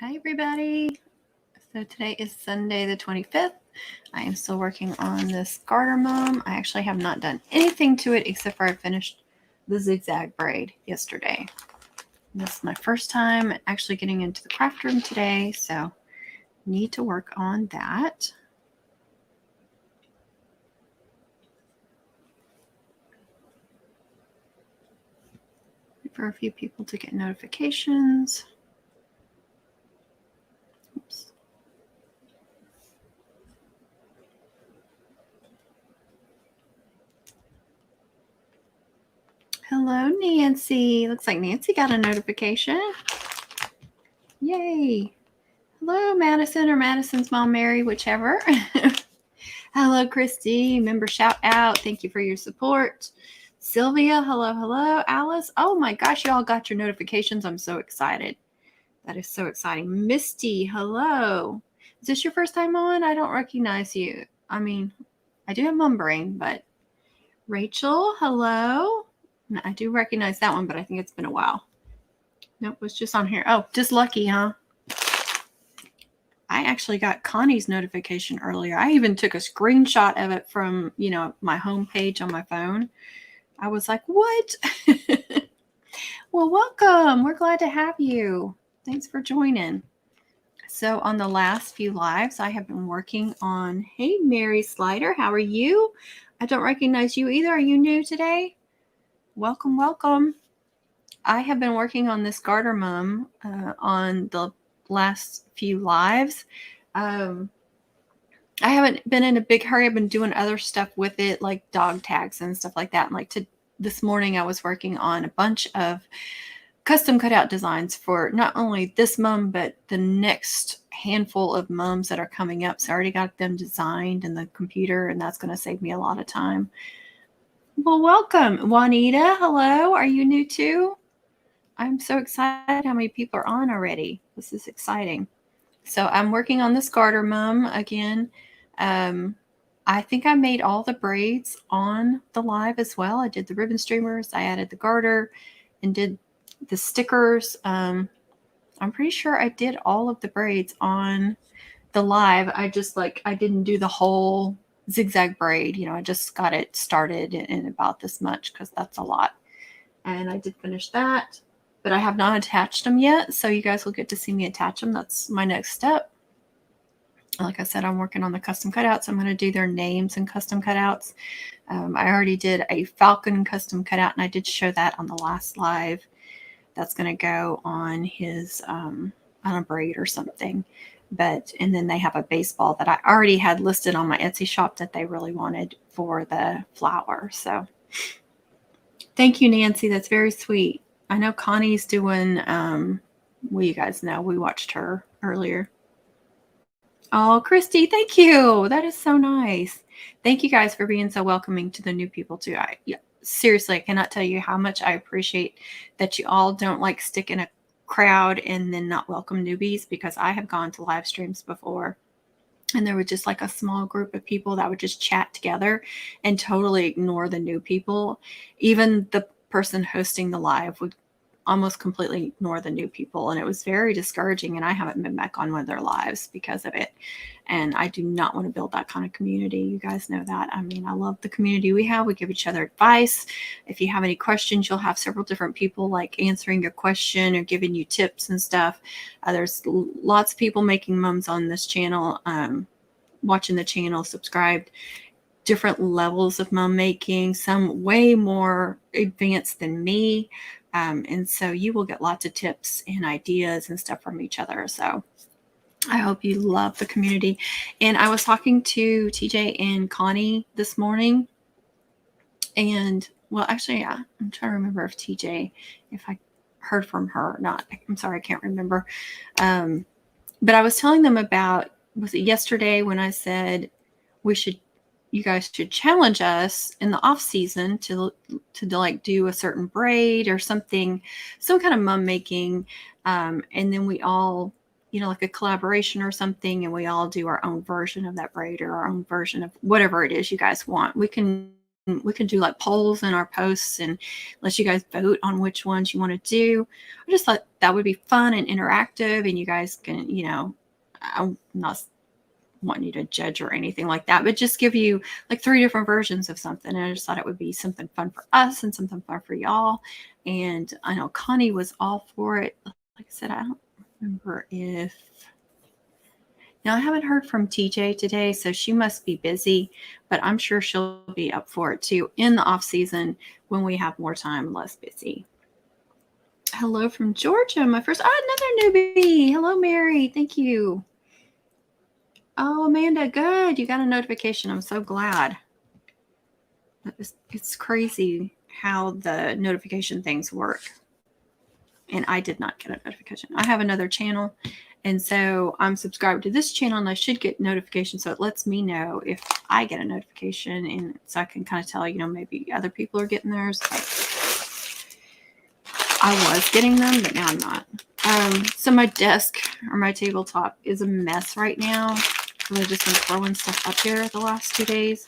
Hi, everybody. So today is Sunday the 25th. I am still working on this garter mum. I actually have not done anything to it except for I finished the zigzag braid yesterday. This is my first time actually getting into the craft room today, so need to work on that. Wait for a few people to get notifications. Oops. Hello, Nancy. Looks like Nancy got a notification. Yay. Hello, Madison or Madison's mom, Mary, whichever. Hello, Christy. Member shout out. Thank you for your support. Sylvia, hello. Alice, oh my gosh, you all got your notifications. I'm so excited. That is so exciting. Misty, hello. Is this your first time on? I don't recognize you. I mean, I do have mom brain, but Rachel, hello. I do recognize that one, but I think it's been a while. Nope, was just on here. Oh, just lucky, huh? I actually got Connie's notification earlier. I even took a screenshot of it from, my homepage on my phone. I was like, what? Well, welcome. We're glad to have you. Thanks for joining. So on the last few lives, I have been working on, hey, Mary Slider, how are you? I don't recognize you either. Are you new today? Welcome. I have been working on this garter mum on the last few lives. I haven't been in a big hurry. I've been doing other stuff with it, like dog tags and stuff like that. And this morning I was working on a bunch of custom cutout designs for not only this mum, but the next handful of mums that are coming up. So I already got them designed in the computer, and that's going to save me a lot of time. Well, welcome. Juanita, hello. Are you new too? I'm so excited how many people are on already. This is exciting. So I'm working on this garter mum again. I think I made all the braids on the live as well. I did the ribbon streamers. I added the garter and did the stickers. I'm pretty sure I did all of the braids on the live. I didn't do the whole zigzag braid. I just got it started in about this much because that's a lot. And I did finish that. But I have not attached them yet, so you guys will get to see me attach them. That's my next step. Like I said, I'm working on the custom cutouts. I'm going to do their names and custom cutouts. I already did a falcon custom cutout, and I did show that on the last live. That's going to go on his on a braid or something. And then they have a baseball that I already had listed on my Etsy shop that they really wanted for the flower. So thank you, Nancy. That's very sweet. I know Connie's doing, you guys know, we watched her earlier. Oh, Christy, thank you. That is so nice. Thank you guys for being so welcoming to the new people too. Seriously, I cannot tell you how much I appreciate that you all don't stick in a crowd and then not welcome newbies, because I have gone to live streams before and there was just a small group of people that would just chat together and totally ignore the new people. Even the person hosting the live would almost completely ignore the new people. And it was very discouraging. And I haven't been back on one of their lives because of it. And I do not want to build that kind of community. You guys know that. I mean, I love the community we have. We give each other advice. If you have any questions, you'll have several different people answering your question or giving you tips and stuff. There's lots of people making mums on this channel, watching the channel, subscribed, different levels of mum making, some way more advanced than me. And so you will get lots of tips and ideas and stuff from each other. So I hope you love the community. And I was talking to TJ and Connie this morning. And well, actually, yeah, I'm trying to remember if I heard from her or not. I'm sorry, I can't remember. But I was telling them about, was it yesterday when I said you guys should challenge us in the off season to do a certain braid or something, some kind of mum making. And then we all, like a collaboration or something, and we all do our own version of that braid or our own version of whatever it is you guys want. We can we can do like polls in our posts and let you guys vote on which ones you want to do. I just thought that would be fun and interactive, and you guys can, I'm not wanting you to judge or anything like that, but just give you like 3 different versions of something. And I just thought it would be something fun for us and something fun for y'all. And I know Connie was all for it. Like I said, I don't remember if... Now, I haven't heard from TJ today, so she must be busy, but I'm sure she'll be up for it too in the off season when we have more time, less busy. Hello from Georgia, my first... another newbie. Hello, Mary. Thank you. Oh, Amanda, good. You got a notification. I'm so glad. It's crazy how the notification things work. And I did not get a notification. I have another channel, and so I'm subscribed to this channel, and I should get notifications, so it lets me know if I get a notification, and so I can kind of tell, maybe other people are getting theirs. I was getting them, but now I'm not. So my desk or my tabletop is a mess right now. I've just been throwing stuff up here the last 2 days.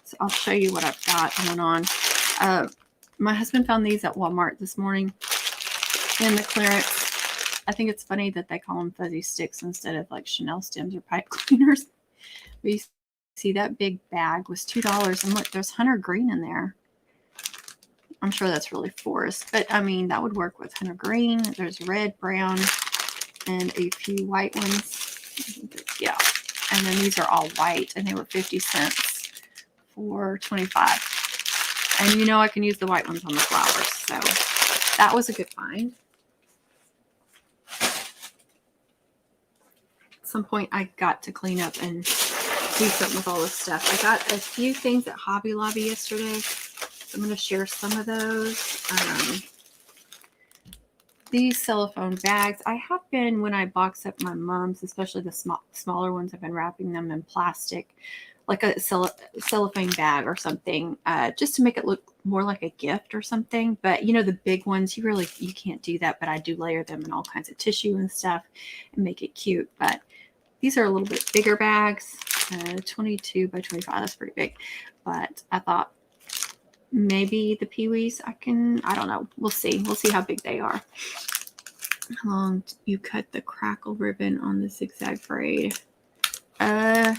So I'll show you what I've got going on. My husband found these at Walmart this morning in the clearance. I think it's funny that they call them fuzzy sticks instead of like Chanel stems or pipe cleaners. But you see that big bag was $2. And look, there's hunter green in there. I'm sure that's really forest, but I mean, that would work with hunter green. There's red, brown, and a few white ones. Yeah. And then these are all white, and they were 50 cents for 25. And I can use the white ones on the flowers. So that was a good find. At some point, I got to clean up and do something with all this stuff. I got a few things at Hobby Lobby yesterday. So I'm going to share some of those. These cellophane bags, I have been, when I box up my mom's, especially the smaller ones, I've been wrapping them in plastic, like a cellophane bag or something, just to make it look more like a gift or something. But the big ones, you can't do that. But I do layer them in all kinds of tissue and stuff and make it cute. But these are a little bit bigger bags, 22 by 25. That's pretty big. But I thought maybe the peewees, I don't know. We'll see. We'll see how big they are. How long you cut the crackle ribbon on the zigzag braid? I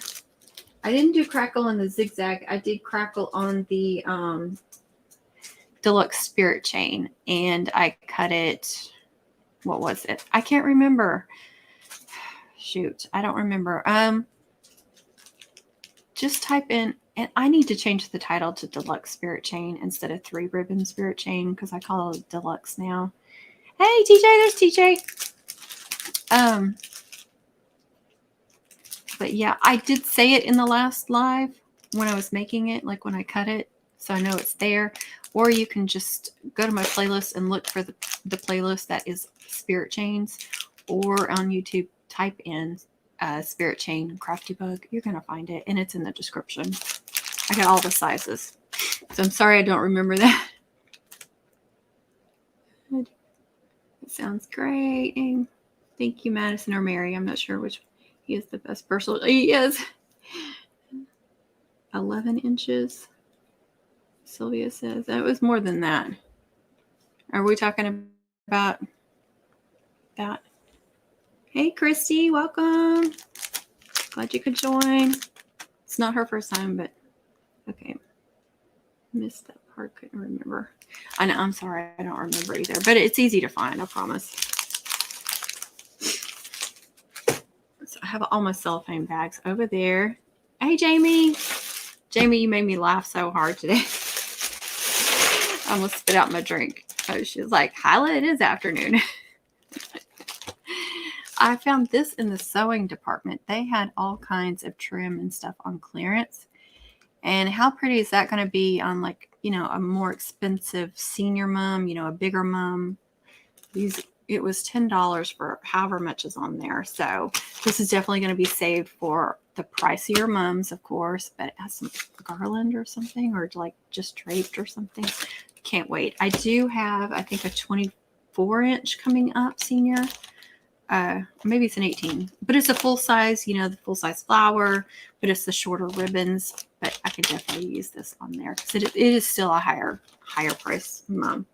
didn't do crackle on the zigzag. I did crackle on the deluxe spirit chain, and I cut it. What was it? I can't remember. Shoot, I don't remember. Just type in, and I need to change the title to deluxe spirit chain instead of 3 ribbon spirit chain, because I call it deluxe now. Hey, TJ, there's TJ. But yeah, I did say it in the last live when I was making it, like when I cut it, so I know it's there. Or you can just go to my playlist and look for the playlist that is spirit chains, or on YouTube type in spirit chain crafty bug. You're gonna find it, and it's in the description. I got all the sizes, so I'm sorry I don't remember that. It sounds great. And thank you, Madison or Mary. I'm not sure which. He is the best person. He is. 11 inches. Sylvia says that was more than that. Are we talking about that? Hey, Christy, welcome. Glad you could join. It's not her first time, but okay. Missed that part. Couldn't remember. I know. I'm sorry. I don't remember either, but it's easy to find. I promise. So I have all my cellophane bags over there. Hey, Jamie. Jamie, you made me laugh so hard today. I almost spit out my drink. Oh, she was like, Hyla, it is afternoon. I found this in the sewing department. They had all kinds of trim and stuff on clearance. And how pretty is that going to be on, like, a more expensive senior mom, a bigger mom? It was $10 for however much is on there. So this is definitely going to be saved for the pricier mums, of course, but it has some garland or something, or like just draped or something. Can't wait. I do have, I think, a 24-inch coming up senior. Maybe it's an 18, but it's a full size, the full size flower, but it's the shorter ribbons. but I could definitely use this on there because it is still a higher price mum.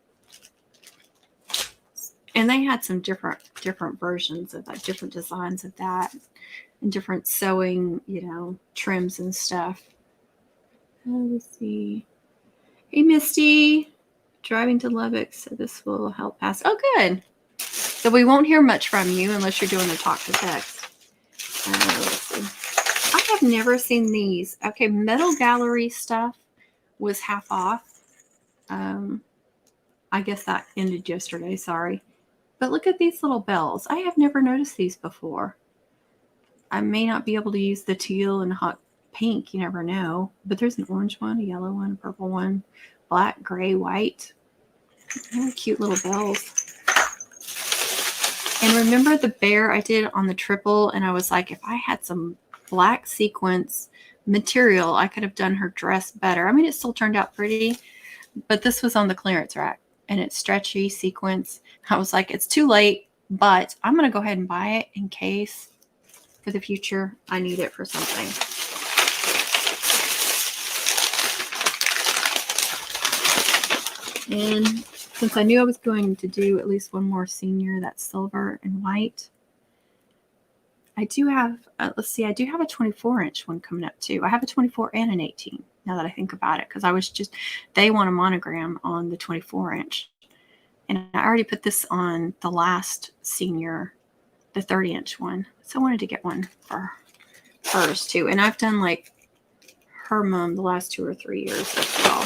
And they had some different versions of that, different designs of that, and different sewing, trims and stuff. Let's see. Hey, Misty. Driving to Lubbock, so this will help pass. Oh, good. So we won't hear much from you unless you're doing a talk to text. Let's see. I have never seen these. Okay, Metal Gallery stuff was half off. I guess that ended yesterday. Sorry. But look at these little bells. I have never noticed these before. I may not be able to use the teal and hot pink. You never know. But there's an orange one, a yellow one, a purple one, black, gray, white. Really cute little bells. And remember the bear I did on the triple? And I was like, if I had some black sequins material, I could have done her dress better. I mean, it still turned out pretty, but this was on the clearance rack and it's stretchy sequins. I was like, it's too late, but I'm going to go ahead and buy it in case for the future I need it for something. And since I knew I was going to do at least one more senior that's silver and white, I do have, let's see, I do have a 24-inch one coming up too. I have a 24 and an 18 now that I think about it, because they want a monogram on the 24-inch. And I already put this on the last senior, the 30-inch one. So I wanted to get one for hers too. And I've done like her mom the last 2 or 3 years as well.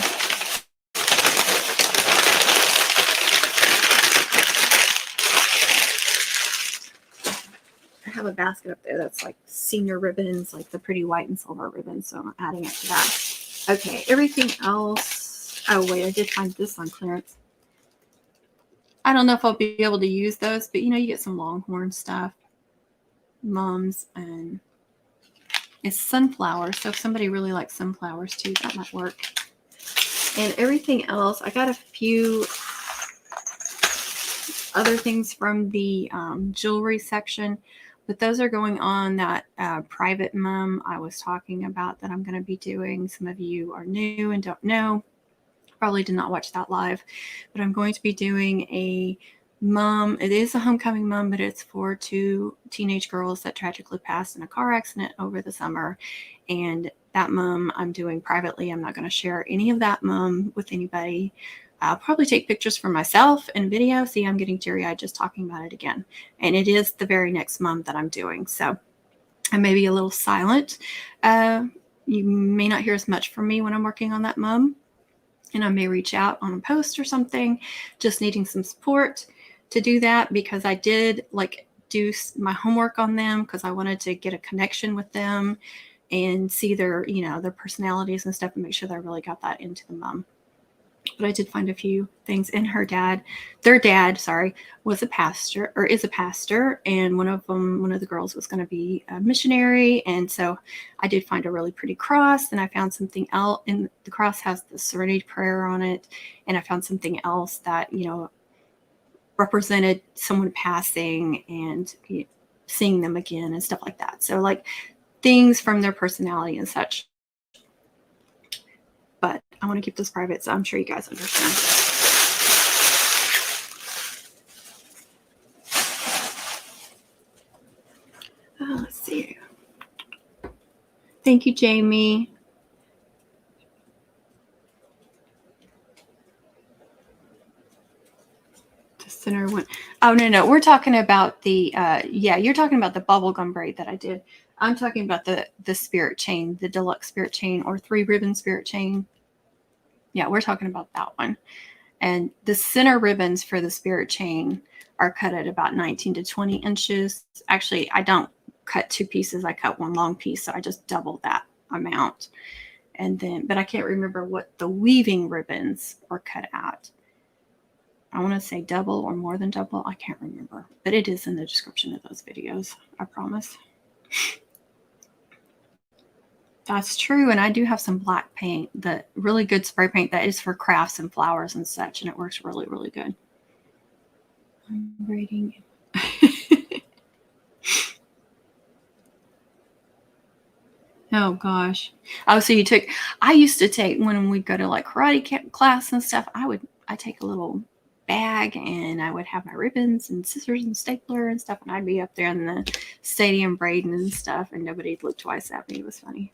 I have a basket up there that's like senior ribbons, like the pretty white and silver ribbons. So I'm adding it to that. Okay, everything else. Oh, wait, I did find this on clearance. I don't know if I'll be able to use those, but you get some Longhorn stuff, mums, and it's sunflowers. So if somebody really likes sunflowers too, that might work. And everything else, I got a few other things from the jewelry section, but those are going on that private mum I was talking about that I'm going to be doing. Some of you are new and don't know. Probably did not watch that live, but I'm going to be doing a mum. It is a homecoming mum, but it's for 2 teenage girls that tragically passed in a car accident over the summer. And that mum I'm doing privately. I'm not going to share any of that mum with anybody. I'll probably take pictures for myself and video. See, I'm getting teary-eyed just talking about it again. And it is the very next mum that I'm doing. So I may be a little silent. You may not hear as much from me when I'm working on that mum. And I may reach out on a post or something, just needing some support to do that, because I did do my homework on them because I wanted to get a connection with them and see their personalities and stuff and make sure that I really got that into the mum. But I did find a few things. And their dad, was a pastor, or is a pastor. And one of the girls was going to be a missionary. And so I did find a really pretty cross. And I found something else. And the cross has the Serenity Prayer on it. And I found something else that, represented someone passing and seeing them again and stuff like that. So things from their personality and such. But I want to keep this private, so I'm sure you guys understand. Let's see. Thank you, Jamie. The center one. Oh, no. We're talking about the, you're talking about the bubblegum braid that I did. I'm talking about the spirit chain, the deluxe spirit chain, or 3-ribbon spirit chain. Yeah, we're talking about that one. And the center ribbons for the spirit chain are cut at about 19 to 20 inches. Actually, I don't cut 2 pieces. I cut 1 long piece. So I just double that amount. And then, but I can't remember what the weaving ribbons are cut at. I want to say double or more than double. I can't remember, but it is in the description of those videos. I promise. That's true. And I do have some black paint, the really good spray paint that is for crafts and flowers and such. And it works really, really good. I'm braiding. Oh gosh. Oh, so I used to take, when we'd go to like karate class and stuff, I take a little bag and I would have my ribbons and scissors and stapler and stuff, and I'd be up there in the stadium braiding and stuff, and nobody'd look twice at me. It was funny.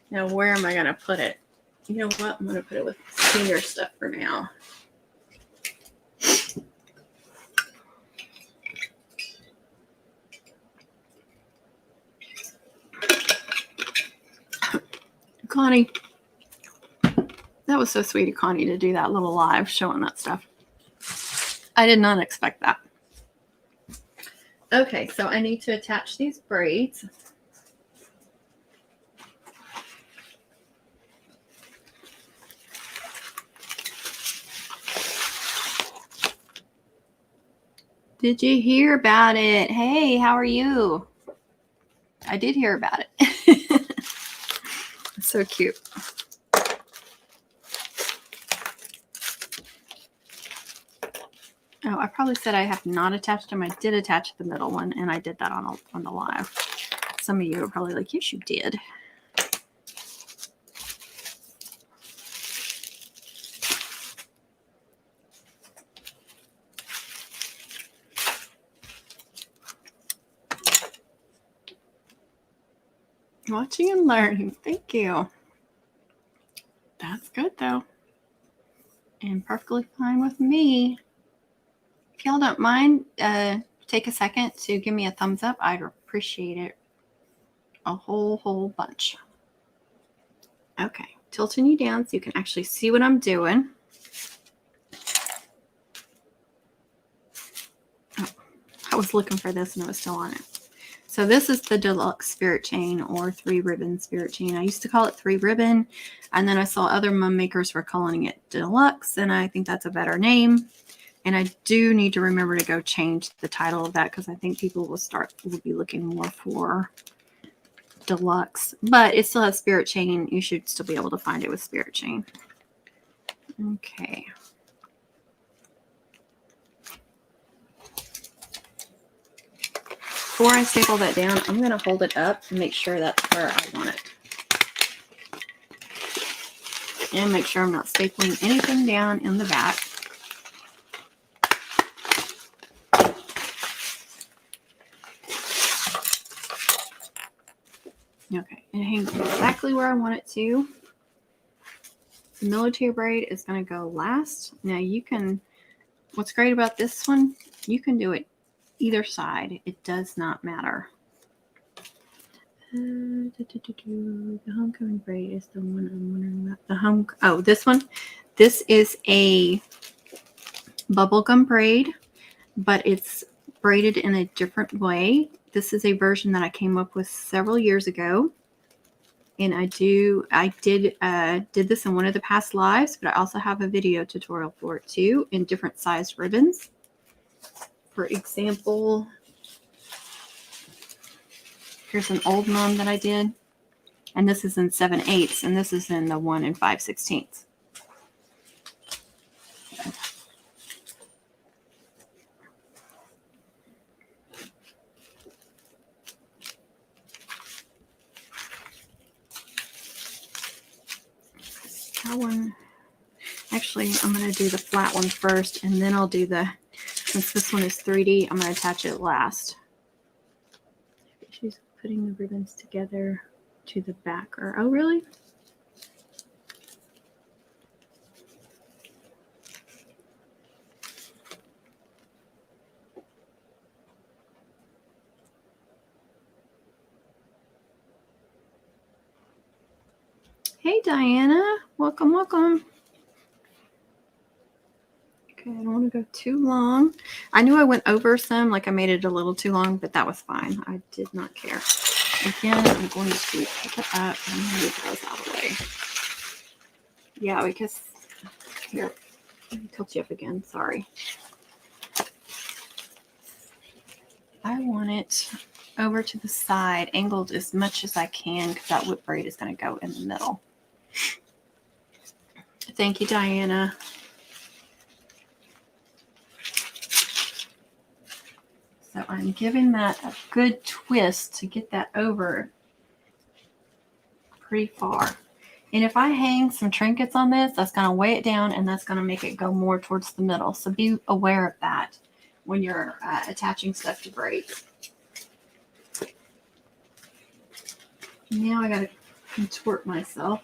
Now where am I going to put it? You know what? I'm going to put it with senior stuff for now. Connie, that was so sweet of Connie to do that little live showing that stuff. I did not expect that. Okay, so I need to attach these braids. Did you hear about it? Hey, how are you? I did hear about it. So cute. Oh, I probably said I have not attached them. I did attach the middle one, and I did that on the live. Some of you are probably like, yes, you did. Watching and learning. Thank you. That's good, though. And perfectly fine with me. If y'all don't mind, take a second to give me a thumbs up. I'd appreciate it a whole bunch. Okay, tilting you down so you can actually see what I'm doing. Oh, I was looking for this and it was still on it. So this is the deluxe spirit chain, or 3-ribbon spirit chain. I used to call it 3-ribbon, and then I saw other mum makers were calling it deluxe, and I think that's a better name. And I do need to remember to go change the title of that, because I think people will be looking more for deluxe. But it still has spirit chain. You should still be able to find it with spirit chain. Okay. Before I staple that down, I'm going to hold it up and make sure that's where I want it. And make sure I'm not stapling anything down in the back. Okay, it hangs exactly where I want it to. The military braid is going to go last. Now you can, what's great about this one, you can do it either side. It does not matter. The homecoming braid is the one I'm wondering about. Oh, this one. This is a bubblegum braid, but it's braided in a different way. This is a version that I came up with several years ago. And I did this in one of the past lives, but I also have a video tutorial for it too, in different sized ribbons. For example, here's an old mom that I did, and this is in 7/8, and this is in the 1 5/16. That one, actually, I'm going to do the flat one first, and then I'll do since this one is 3D, I'm going to attach it last. She's putting the ribbons together to the back. Oh, really? Hey, Diana. Welcome, welcome. Okay, I don't want to go too long. I knew I went over some, like I made it a little too long, but that was fine. I did not care. Again, I'm going to pick it up and move those out of the way. Yeah, because here, let me tilt you up again. Sorry. I want it over to the side, angled as much as I can, because that whip braid is going to go in the middle. Thank you, Diana. So I'm giving that a good twist to get that over pretty far. And if I hang some trinkets on this, that's going to weigh it down and that's going to make it go more towards the middle. So be aware of that when you're attaching stuff to braids. Now I got to contort myself.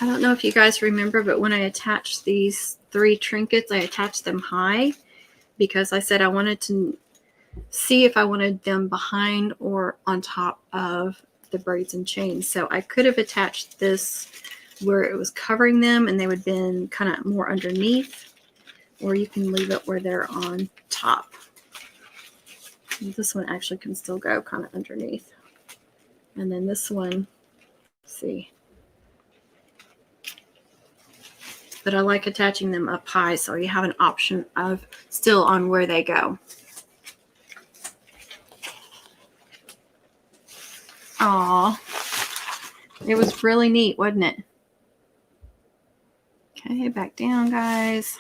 I don't know if you guys remember, but when I attached these 3 trinkets, I attached them high because I said I wanted to see if I wanted them behind or on top of the braids and chains. So I could have attached this where it was covering them and they would have been kind of more underneath, or you can leave it where they're on top. This one actually can still go kind of underneath. And then this one, let's see. But I like attaching them up high so you have an option of still on where they go. Aw, it was really neat, wasn't it? Okay, back down, guys.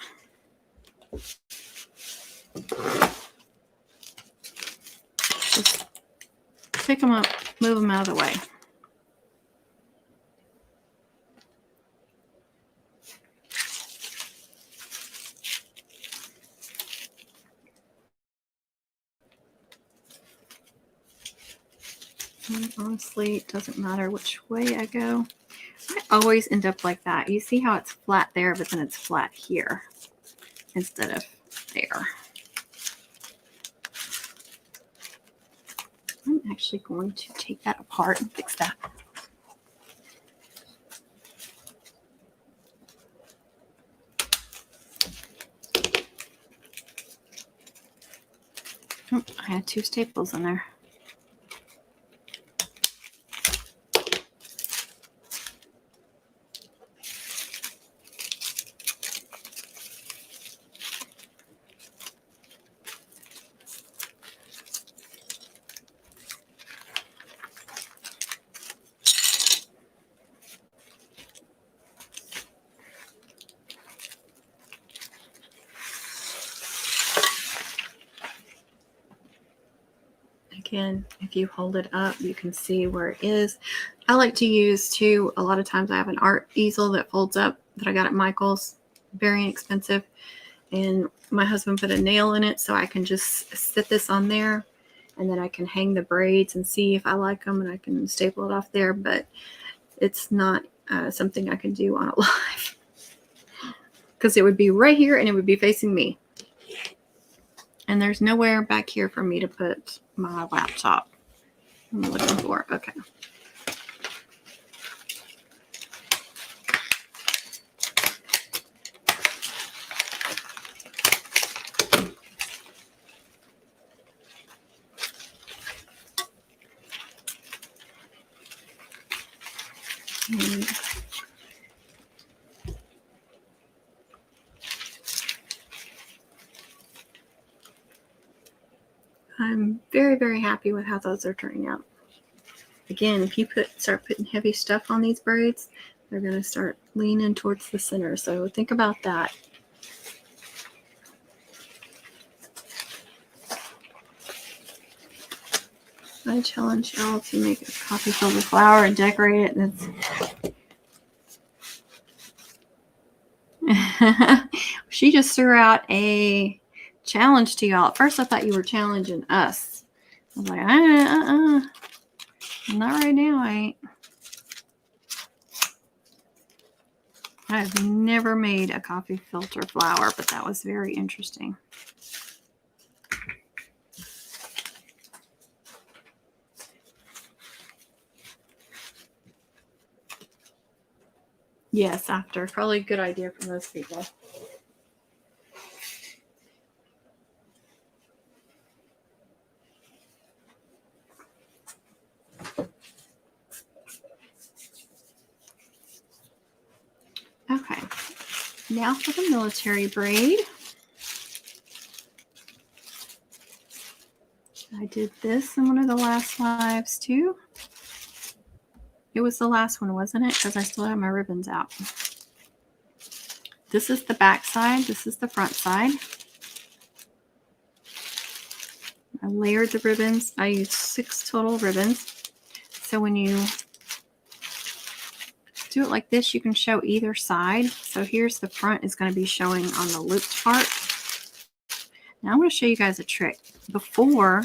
Just pick them up, move them out of the way. And honestly, it doesn't matter which way I go. I always end up like that. You see how it's flat there, but then it's flat here instead of there. I'm actually going to take that apart and fix that. Oh, I had 2 staples in there. Again, if you hold it up, you can see where it is. I like to use too, a lot of times I have an art easel that folds up that I got at Michael's, very inexpensive. And my husband put a nail in it so I can just sit this on there and then I can hang the braids and see if I like them and I can staple it off there. But it's not something I can do on a live because it would be right here and it would be facing me. And there's nowhere back here for me to put my laptop. I'm looking for, okay. And I'm very, very happy with how those are turning out. Again, if you start putting heavy stuff on these braids, they're going to start leaning towards the center. So think about that. I challenge y'all to make a coffee filled with flour and decorate it. She just threw out a challenge to y'all. At first, I thought you were challenging us. I was like, not right now, I ain't. I've never made a coffee filter flower, but that was very interesting. Yes, after. Probably a good idea for most people. Okay, now for the military braid. I did this in one of the last lives too. It was the last one, wasn't it? Because I still have my ribbons out. This is the back side. This is the front side. I layered the ribbons. I used 6 total ribbons. So when you do it like this, you can show either side. So here's the front is going to be showing on the looped part. Now I'm going to show you guys a trick. Before,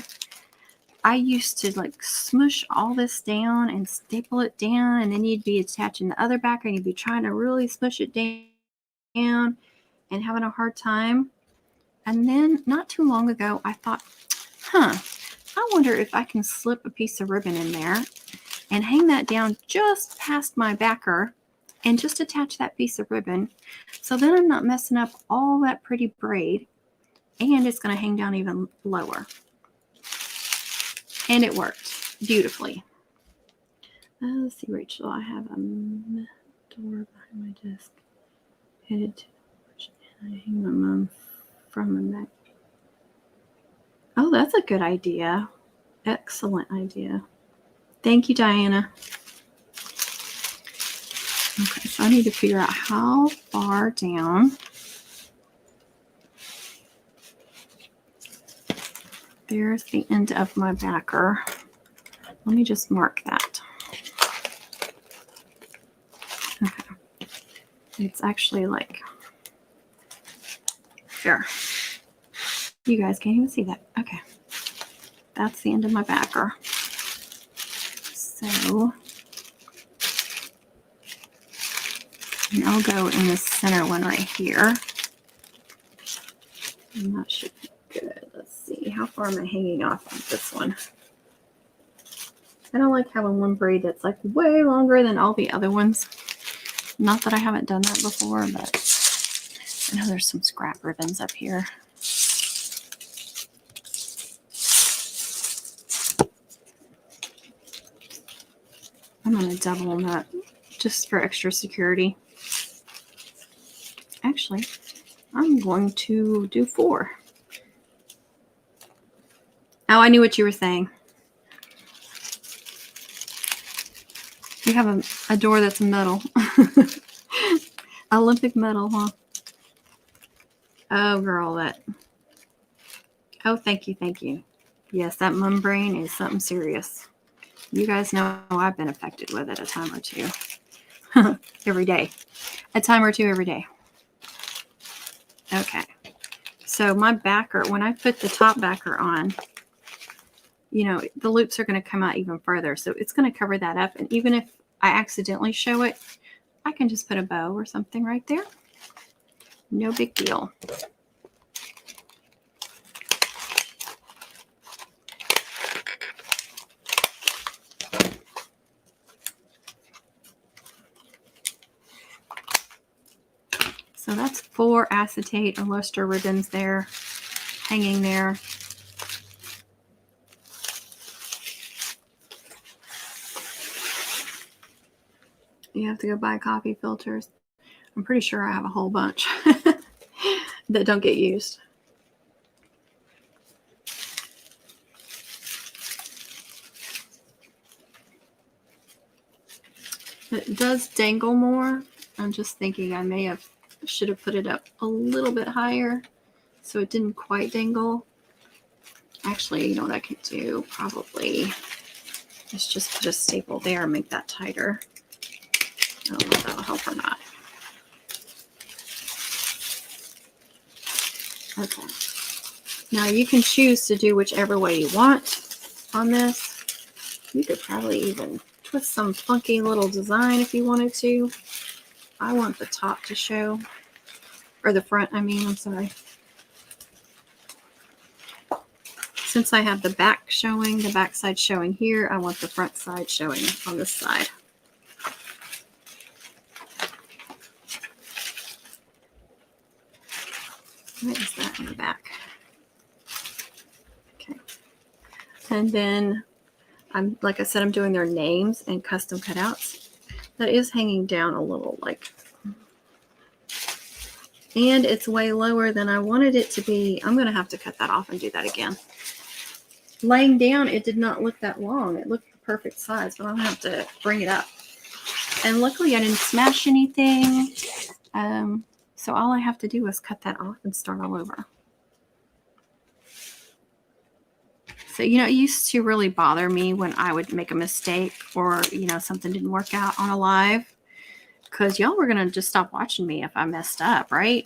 I used to like smush all this down and staple it down, and then you'd be attaching the other back and you'd be trying to really smush it down and having a hard time. And then not too long ago, I thought, I wonder if I can slip a piece of ribbon in there and hang that down just past my backer and just attach that piece of ribbon. So then I'm not messing up all that pretty braid, and it's going to hang down even lower. And it worked beautifully. Let's see, Rachel, I have a door behind my desk headed to the porch, and I hang my mom from my back. Oh, that's a good idea. Excellent idea. Thank you, Diana. Okay, so I need to figure out how far down. There's the end of my backer. Let me just mark that. Okay. It's actually like there. You guys can't even see that. Okay. That's the end of my backer. So, and I'll go in the center one right here. And that should be good. Let's see. How far am I hanging off on this one? I don't like having one braid that's like way longer than all the other ones. Not that I haven't done that before, but I know there's some scrap ribbons up here. I'm going to double them up just for extra security. Actually, I'm going to do 4. Oh, I knew what you were saying. You have a door that's metal. Olympic metal, huh? Oh, girl, that. Oh, thank you, thank you. Yes, that membrane is something serious. You guys know I've been affected with it a time or two. Every day. A time or two every day. Okay. So my backer, when I put the top backer on, you know, the loops are going to come out even further. So it's going to cover that up. And even if I accidentally show it, I can just put a bow or something right there. No big deal. So that's 4 acetate or luster ribbons there, hanging there. You have to go buy coffee filters. I'm pretty sure I have a whole bunch that don't get used. It does dangle more. I'm just thinking I should have put it up a little bit higher so it didn't quite dangle. Actually, you know what I could do? Probably is just put a staple there and make that tighter. I don't know if that'll help or not. Okay. Now you can choose to do whichever way you want on this. You could probably even twist some funky little design if you wanted to. I want the top to show, or the front, I mean, I'm sorry. Since I have the back showing, the back side showing here, I want the front side showing on this side. What is that in the back? Okay. And then like I said, I'm doing their names and custom cutouts. That is hanging down a little, like, and it's way lower than I wanted it to be. I'm going to have to cut that off and do that again. laying down, it did not look that long. It looked the perfect size, but I'm gonna have to bring it up. And luckily I didn't smash anything. So all I have to do is cut that off and start all over. So, you know, it used to really bother me when I would make a mistake or, you know, something didn't work out on a live, because y'all were going to just stop watching me if I messed up, right?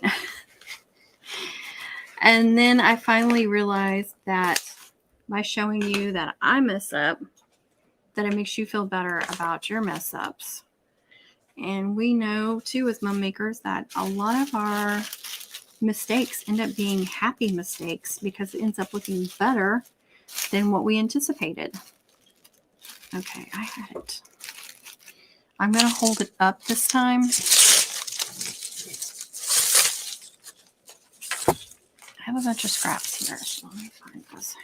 And then I finally realized that by showing you that I mess up, that it makes you feel better about your mess ups. And we know too, as mom makers, that a lot of our mistakes end up being happy mistakes because it ends up looking better than what we anticipated. Okay, I had it. I'm going to hold it up this time. I have a bunch of scraps here, so let me find this.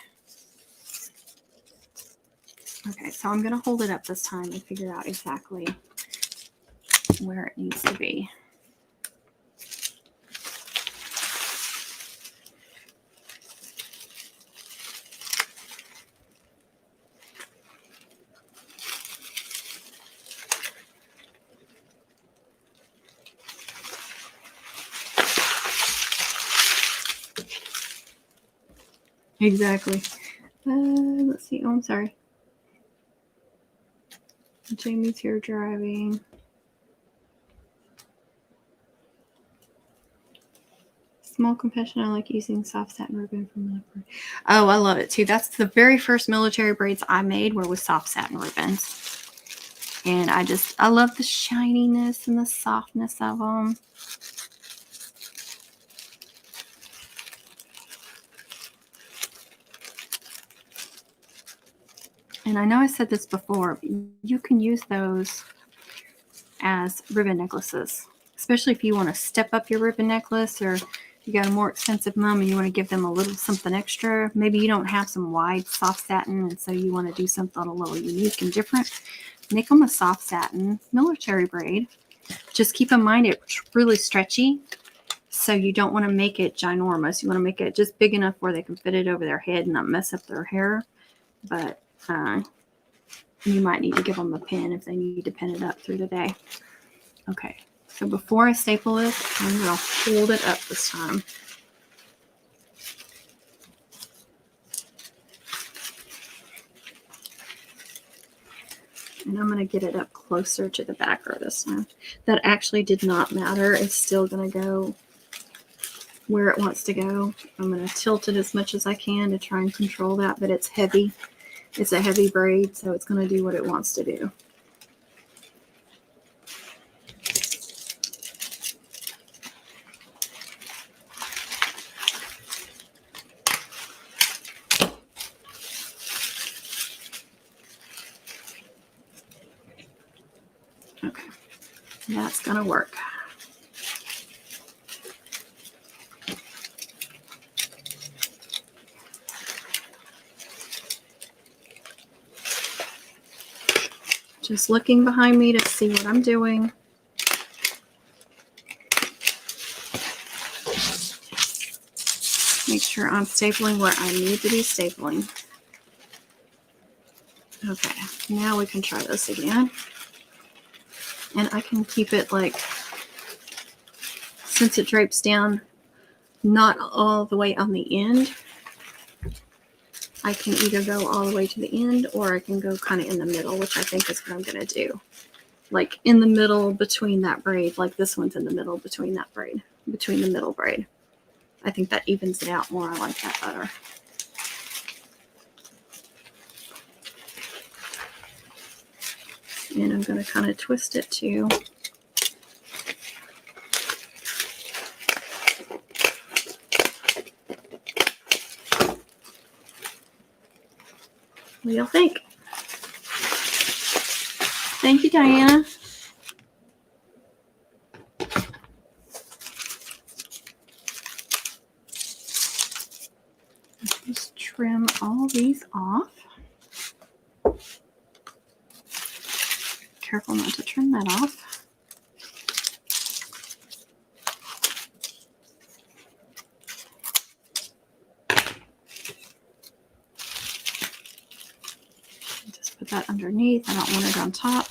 Okay, so I'm going to hold it up this time and figure out exactly where it needs to be. Exactly. Let's see. Oh, I'm sorry. Jamie's here driving. Small confession, I like using soft satin ribbon from military. Oh, I love it too. That's the very first military braids I made were with soft satin ribbons. And I love the shininess and the softness of them. And I know I said this before, but you can use those as ribbon necklaces, especially if you want to step up your ribbon necklace, or you got a more expensive mom and you want to give them a little something extra. Maybe you don't have some wide soft satin, and so you want to do something a little unique and different. Make them a soft satin military braid. Just keep in mind it's really stretchy, so you don't want to make it ginormous. You want to make it just big enough where they can fit it over their head and not mess up their hair. But you might need to give them a pin if they need to pin it up through the day. Okay, so before I staple it, I'm going to hold it up this time. And I'm going to get it up closer to the backer this time. That actually did not matter. It's still going to go where it wants to go. I'm going to tilt it as much as I can to try and control that, but it's heavy. It's a heavy braid, so it's going to do what it wants to do. Okay, that's going to work. Just looking behind me to see what I'm doing. Make sure I'm stapling where I need to be stapling. Okay, now we can try this again. And I can keep it like, since it drapes down, not all the way on the end, I can either go all the way to the end or I can go kind of in the middle, which I think is what I'm going to do. Like in the middle between that braid, like this one's in the middle between that braid, between the middle braid. I think that evens it out more. I like that better. And I'm going to kind of twist it too. What do y'all think? Thank you, Diana. Just trim all these off. Careful not to trim that off. that underneath. I don't want it on top.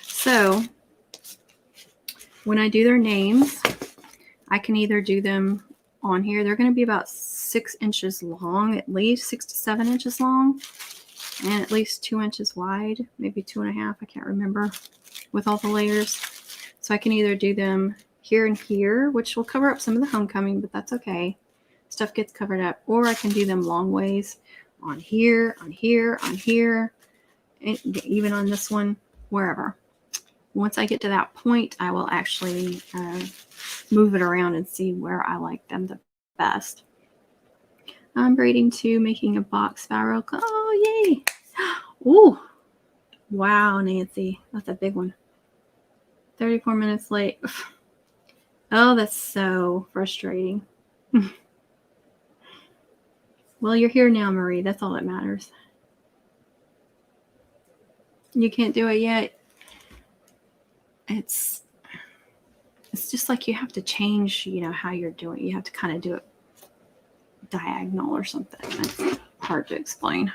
So when I do their names, I can either do them on here. They're going to be about 6 inches long, at least 6 to 7 inches long, and at least 2 inches wide, maybe 2.5. I can't remember with all the layers. So I can either do them here and here, which will cover up some of the homecoming, but that's okay. Stuff gets covered up. Or I can do them long ways on here, on here, on here, and even on this one, wherever. Once I get to that point, I will actually move it around and see where I like them the best. I'm braiding too, making a box FABRICA. Oh, yay. Ooh. Wow, Nancy. That's a big one. 34 minutes late. Oh, that's so frustrating. Well, you're here now, Marie. That's all that matters. You can't do it yet. It's just like you have to change, how you're doing it. You have to kind of do it diagonal or something. It's hard to explain.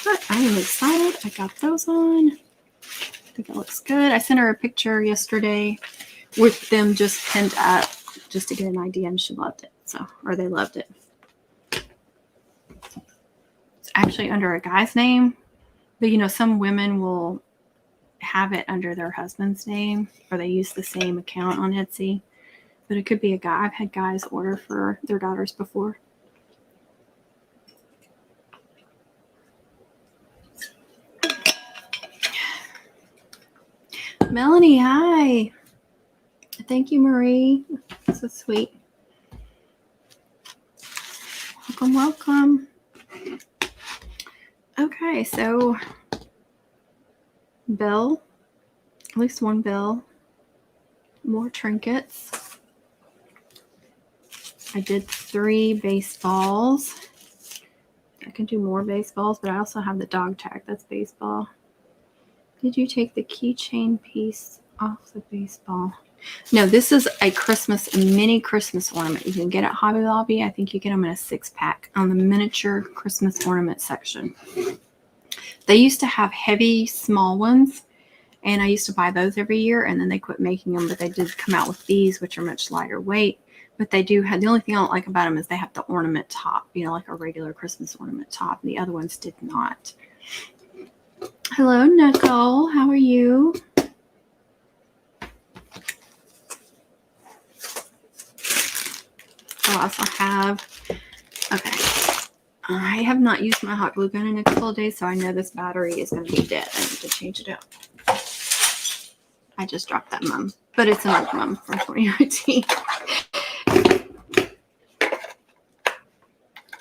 But I am excited. I got those on. I think it looks good. I sent her a picture yesterday with them just pinned up just to get an idea, and she loved it. Or they loved it. It's actually under a guy's name, but some women will have it under their husband's name, or they use the same account on Etsy. But it could be a guy. I've had guys order for their daughters before. Melanie, hi. Thank you, Marie. So sweet. Welcome, welcome. Okay, so bell, at least one bell, more trinkets. I did 3 baseballs. I can do more baseballs, but I also have the dog tag. That's baseball. Did you take the keychain piece off the baseball? No, this is a mini Christmas ornament. You can get at Hobby Lobby. I think you get them in a 6-pack on the miniature Christmas ornament section. They used to have heavy, small ones, and I used to buy those every year, and then they quit making them, but they did come out with these, which are much lighter weight. But they do have, the only thing I don't like about them is they have the ornament top, like a regular Christmas ornament top. The other ones did not. Hello, Nicole. How are you? I also have, I have not used my hot glue gun in a couple of days, so I know this battery is going to be dead. I need to change it out. I just dropped that mum, but it's an old mum from 2019.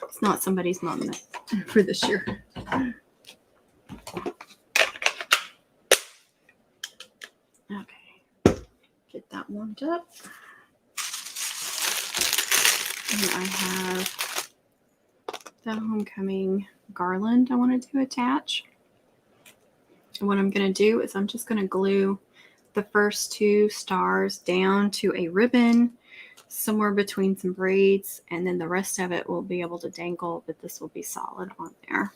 It's not somebody's mum for this year. Okay, get that warmed up. And I have the homecoming garland I wanted to attach. And what I'm going to do is I'm just going to glue the first 2 stars down to a ribbon somewhere between some braids, and then the rest of it will be able to dangle, but this will be solid on there.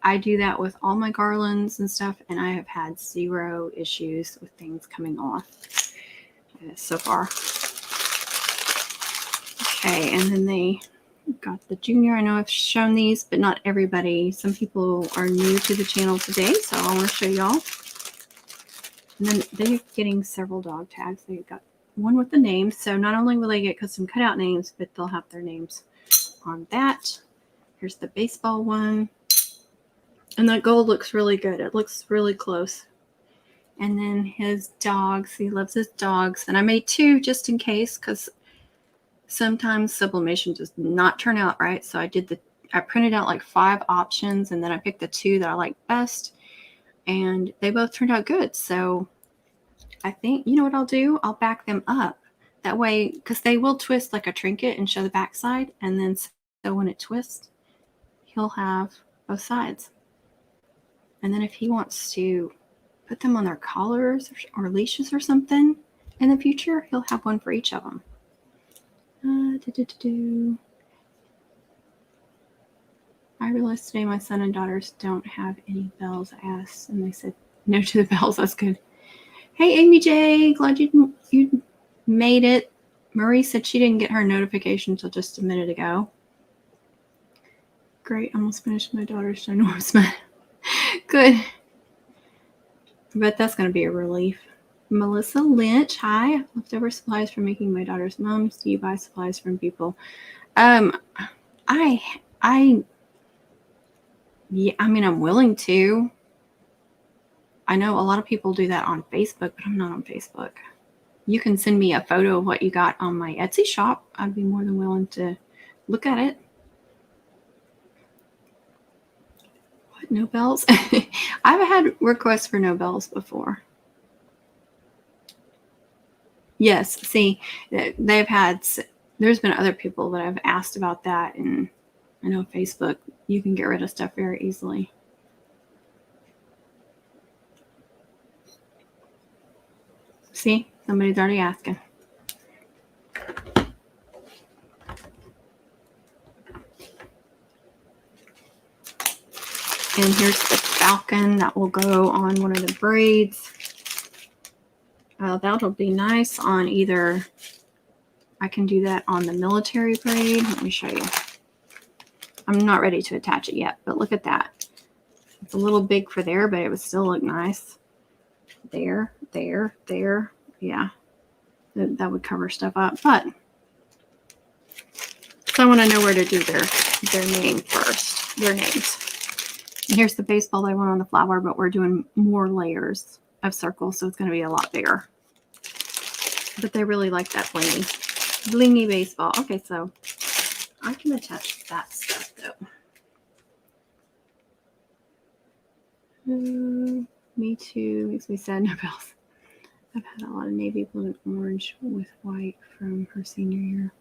I do that with all my garlands and stuff, and I have had 0 issues with things coming off so far. Okay, and then they got the junior. I know I've shown these, but not everybody. Some people are new to the channel today, so I want to show y'all. And then they're getting several dog tags. They got one with the names, so not only will they get custom cutout names, but they'll have their names on that. Here's the baseball one, and that gold looks really good. It looks really close. And then his dogs, he loves his dogs, and I made 2 just in case, because sometimes sublimation does not turn out right. So I printed out like 5 options, and then I picked the 2 that I like best, and they both turned out good. So I think, you know what I'll do? I'll back them up. That way, because they will twist like a trinket and show the back side. And then so when it twists, he'll have both sides. And then if he wants to put them on their collars or leashes or something in the future, he'll have one for each of them. I realized today my son and daughters don't have any bells. I asked, and they said no to the bells. That's good. Hey, Amy J, glad you made it. Marie said she didn't get her notification until just a minute ago. Great, almost finished my daughter's ginormous man. Good. I bet that's going to be a relief. Melissa Lynch, hi. Leftover supplies for making my daughter's mums. Do you buy supplies from people? Yeah, I mean, I'm willing to. I know a lot of people do that on Facebook, but I'm not on Facebook. You can send me a photo of what you got on my Etsy shop. I'd be more than willing to look at it. What, no bells? I've had requests for no bells before. Yes, see, there's been other people that I've asked about that, and I know Facebook, you can get rid of stuff very easily. See, somebody's already asking. And here's the falcon that will go on one of the braids. That'll be nice on either, I can do that on the military braid. Let me show you. I'm not ready to attach it yet, but look at that. It's a little big for there, but it would still look nice. There. Yeah, that would cover stuff up. But so I want to know where to do their name first, their names. And here's the baseball I want on the flower, but we're doing more layers of circles, so it's going to be a lot bigger. But they really like that blingy baseball. Okay, so I can attach that stuff though. Me too. Makes me sad. No bells. I've had a lot of navy blue and orange with white from her senior year.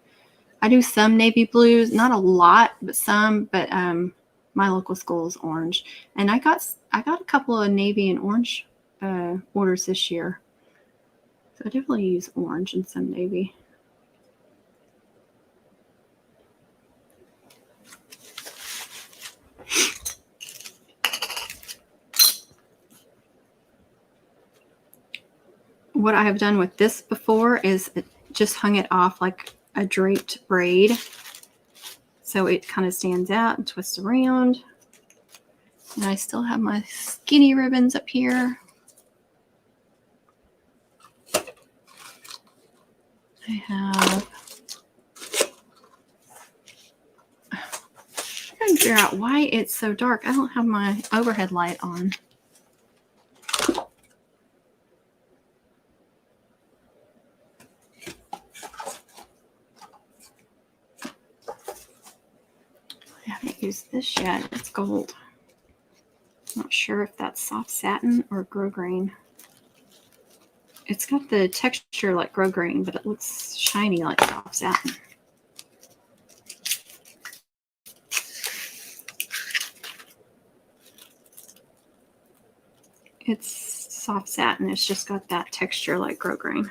I do some navy blues, not a lot, but some. But my local school is orange, and I got a couple of navy and orange orders this year. So I definitely use orange and some navy. What I have done with this before is just hung it off like a draped braid. So it kind of stands out and twists around. And I still have my skinny ribbons up here. I have, I'm trying to figure out why it's so dark. I don't have my overhead light on. I haven't used this yet. It's gold. I'm not sure if that's soft satin or grosgrain. It's got the texture like grosgrain, but it looks shiny like soft satin. It's soft satin. It's just got that texture like grosgrain.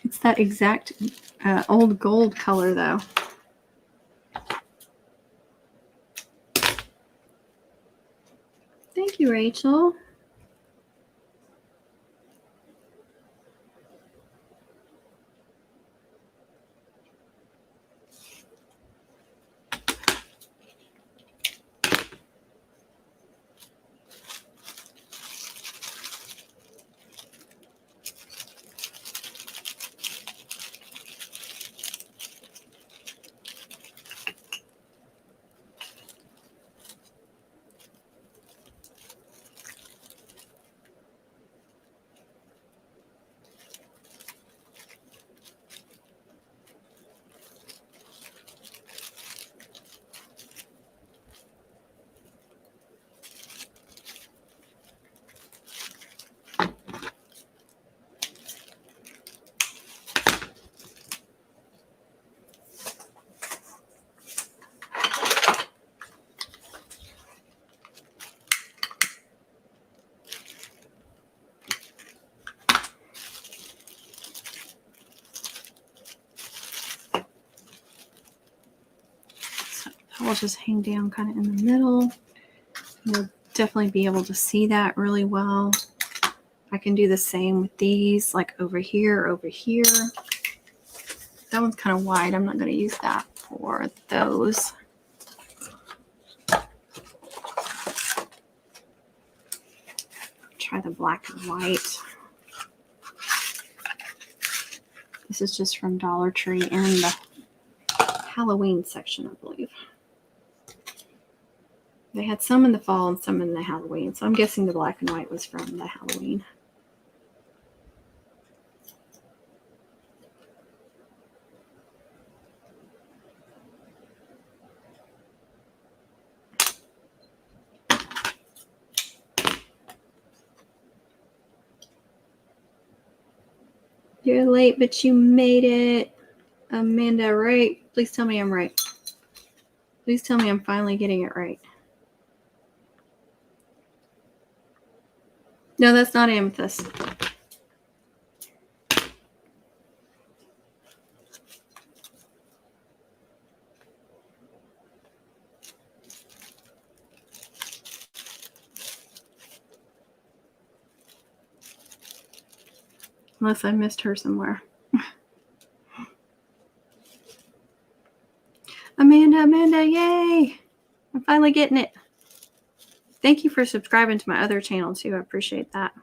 It's that exact old gold color though. Thank you, Rachel. will just hang down kind of in the middle. You'll definitely be able to see that really well. I can do the same with these, like over here, over here. That one's kind of wide. I'm not going to use that for those. Try the black and white. This is just from Dollar Tree in the Halloween section, I believe. They had some in the fall and some in the Halloween. So I'm guessing the black and white was from the Halloween. You're late, but you made it. Amanda, right? Please tell me I'm right. Please tell me I'm finally getting it right. No, that's not amethyst. Unless I missed her somewhere. Amanda, yay! I'm finally getting it. Thank you for subscribing to my other channel too. I appreciate that.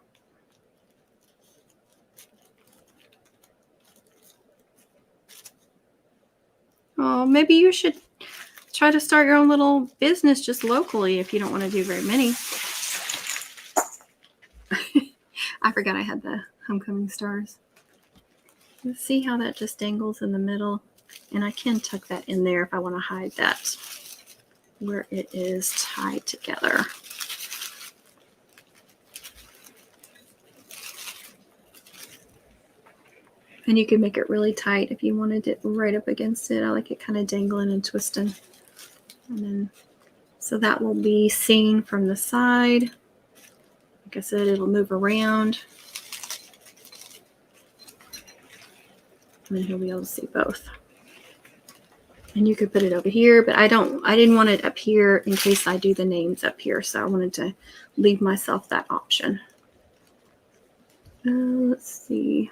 Oh, maybe you should try to start your own little business just locally if you don't want to do very many. I forgot I had the homecoming stars. Let's see how that just dangles in the middle. And I can tuck that in there if I want to hide that where it is tied together. And you can make it really tight if you wanted it right up against it. I like it kind of dangling and twisting. And then, so that will be seen from the side. Like I said, it'll move around. And then he'll be able to see both. And you could put it over here, but I didn't want it up here in case I do the names up here. So I wanted to leave myself that option. Let's see.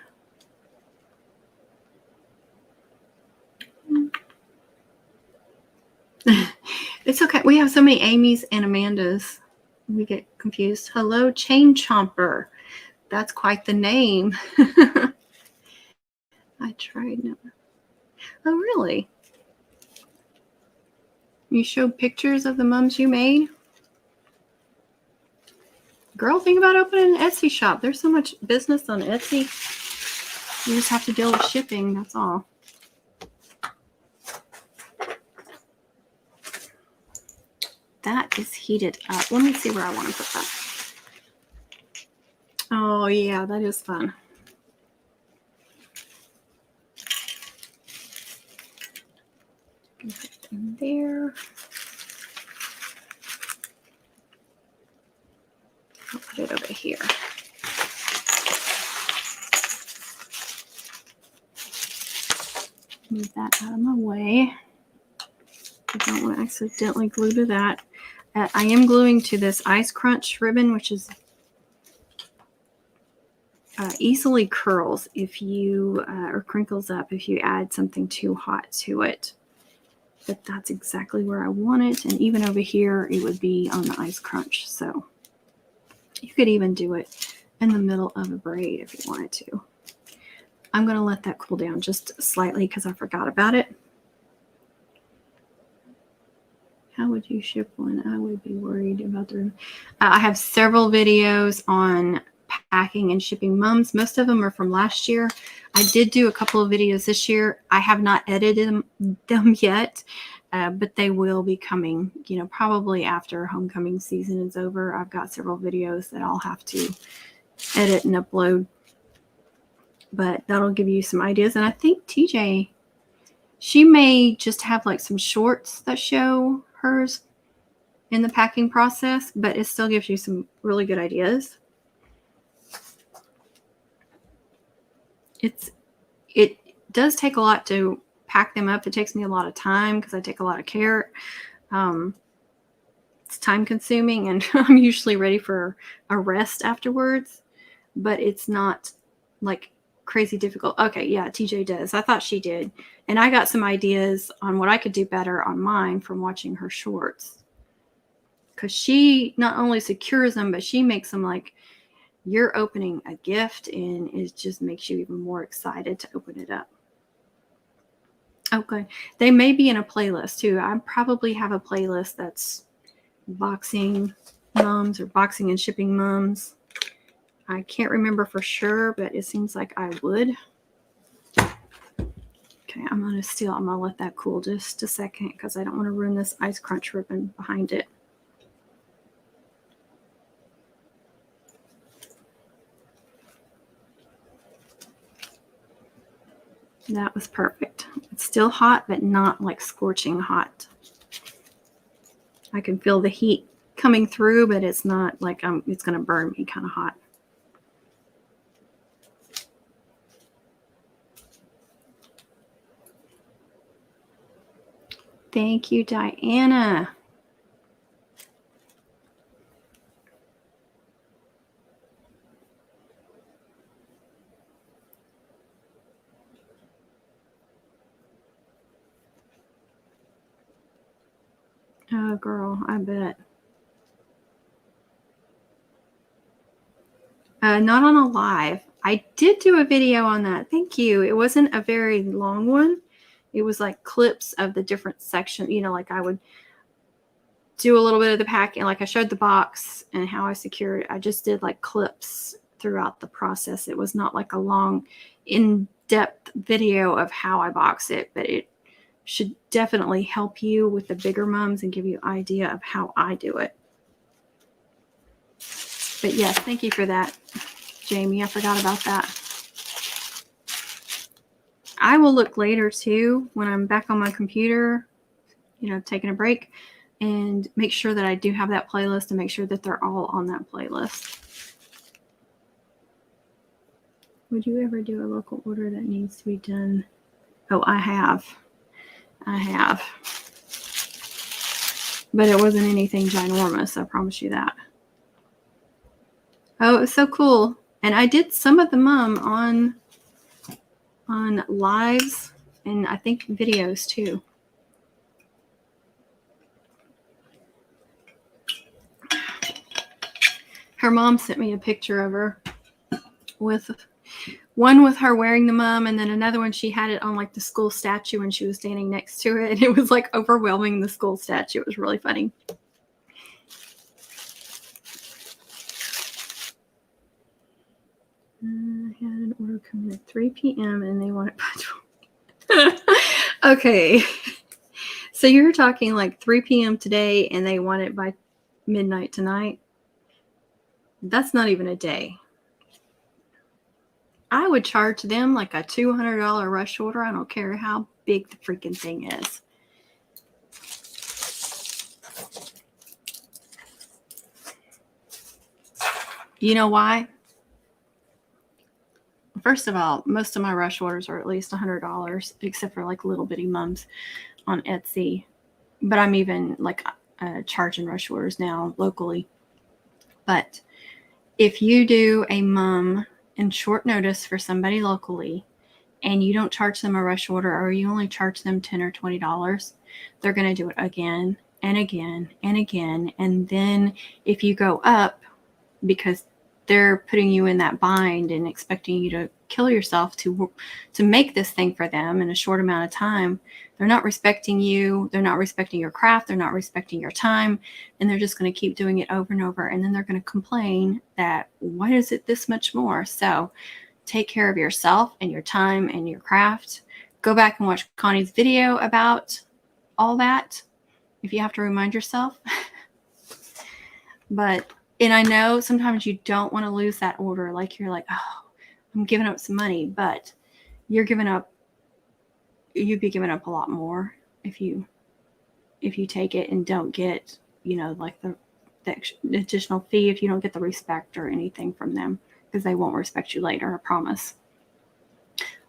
It's okay. We have so many Amy's and Amandas. We get confused. Hello, Chain Chomper. That's quite the name. I tried. No. Oh, really? You showed pictures of the mums you made? Girl, think about opening an Etsy shop. There's so much business on Etsy. You just have to deal with shipping. That's all. That is heated up. Let me see where I want to put that. Oh, yeah, that is fun. Put it in there. I'll put it over here. Move that out of my way. I don't want to accidentally glue to that. I am gluing to this Ice Crunch ribbon, which is easily curls if you, or crinkles up if you add something too hot to it. But that's exactly where I want it. And even over here, it would be on the Ice Crunch. So you could even do it in the middle of a braid if you wanted to. I'm going to let that cool down just slightly because I forgot about it. How would you ship one? I would be worried about the room. I have several videos on packing and shipping mums. Most of them are from last year. I did do a couple of videos this year. I have not edited them yet, but they will be coming, you know, probably after homecoming season is over. I've got several videos that I'll have to edit and upload, but that'll give you some ideas. And I think TJ, she may just have like some shorts that show hers in the packing process, but it still gives you some really good ideas. It does take a lot to pack them up. It takes me a lot of time because I take a lot of care, It's time consuming, and I'm usually ready for a rest afterwards, but it's not like crazy difficult. Okay, yeah, TJ does. I thought she did. And I got some ideas on what I could do better on mine from watching her shorts. Because she not only secures them, but she makes them like you're opening a gift, and it just makes you even more excited to open it up. Okay. They may be in a playlist too. I probably have a playlist that's boxing moms or boxing and shipping moms. I can't remember for sure, but it seems like I would. Okay, I'm going to let that cool just a second because I don't want to ruin this ice crunch ribbon behind it. That was perfect. It's still hot, but not like scorching hot. I can feel the heat coming through, but it's not like it's going to burn me kind of hot. Thank you, Diana. Oh, girl, I bet. Not on a live. I did do a video on that. Thank you. It wasn't a very long one. It was like clips of the different sections. You know, like I would do a little bit of the packing. Like I showed the box and how I secured it. I just did like clips throughout the process. It was not like a long, in-depth video of how I box it, but it should definitely help you with the bigger mums and give you an idea of how I do it. But yes, thank you for that, Jamie. I forgot about that. I will look later too when I'm back on my computer, you know, taking a break, and make sure that I do have that playlist and make sure that they're all on that playlist. Would you ever do a local order that needs to be done? Oh, I have. But it wasn't anything ginormous, I promise you that. Oh, it was so cool. And I did some of the mum on lives and I think videos too. Her mom sent me a picture of her with one with her wearing the mum, and then another one she had it on like the school statue and she was standing next to it. And it was like overwhelming the school statue. It was really funny. I had an order coming at 3 p.m. and they want it by 12. Okay. So you're talking like 3 p.m. today and they want it by midnight tonight? That's not even a day. I would charge them like a $200 rush order. I don't care how big the freaking thing is. You know why? First of all, most of my rush orders are at least $100, except for like little bitty mums on Etsy. But I'm even like charging rush orders now locally. But if you do a mum in short notice for somebody locally and you don't charge them a rush order, or you only charge them $10 or $20, they're going to do it again and again and again. And then if you go up, because they're putting you in that bind and expecting you to kill yourself to make this thing for them in a short amount of time, they're not respecting you. They're not respecting your craft. They're not respecting your time. And they're just going to keep doing it over and over. And then they're going to complain that, why is it this much more? So take care of yourself and your time and your craft. Go back and watch Connie's video about all that if you have to remind yourself. And I know sometimes you don't want to lose that order. Like you're like, oh, I'm giving up some money, but you'd be giving up a lot more if you take it and don't get, you know, like the additional fee, if you don't get the respect or anything from them, because they won't respect you later. I promise.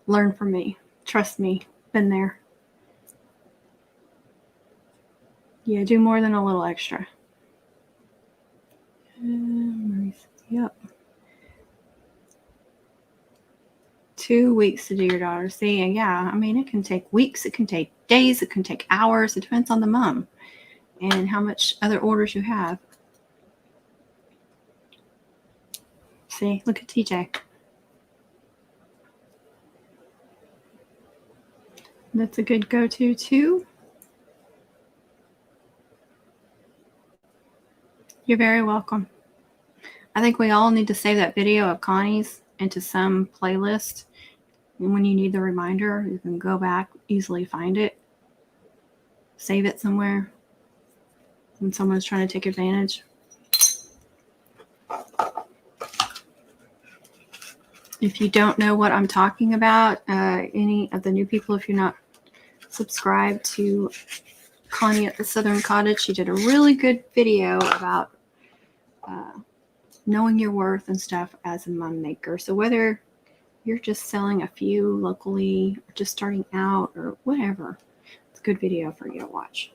Learn from me. Trust me. Been there. Yeah, do more than a little extra. Yep. 2 weeks to do your daughter. See, and yeah, I mean, it can take weeks, it can take days, it can take hours. It depends on the mom and how much other orders you have. See, look at TJ. That's a good go-to too. You're very welcome. I think we all need to save that video of Connie's into some playlist. And when you need the reminder, you can go back, easily find it, save it somewhere when someone's trying to take advantage. If you don't know what I'm talking about, any of the new people, if you're not subscribed to Connie at the Southern Cottage, she did a really good video about knowing your worth and stuff as a mum maker. So whether you're just selling a few locally or just starting out or whatever, it's a good video for you to watch.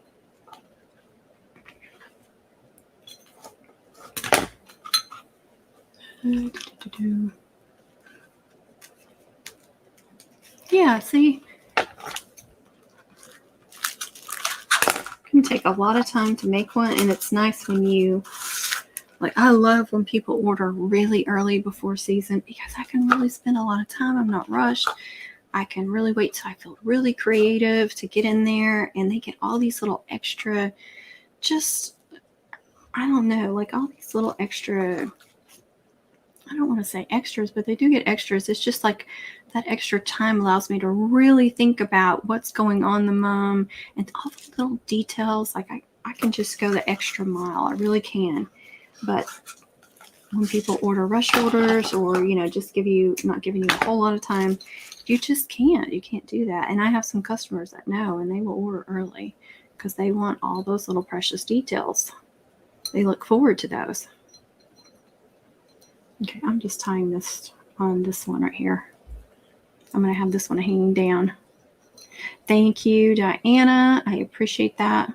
Yeah, see, it can take a lot of time to make one, and it's nice when you, like, I love when people order really early before season because I can really spend a lot of time. I'm not rushed. I can really wait till I feel really creative to get in there, and they get all these little extra, just, I don't know, like all these little extra, I don't want to say extras, but they do get extras. It's just like that extra time allows me to really think about what's going on the mom and all the little details. Like I can just go the extra mile. I really can. But when people order rush orders or, you know, just not giving you a whole lot of time, you just can't. You can't do that. And I have some customers that know, and they will order early because they want all those little precious details. They look forward to those. Okay, I'm just tying this on this one right here. I'm going to have this one hanging down. Thank you, Diana. I appreciate that.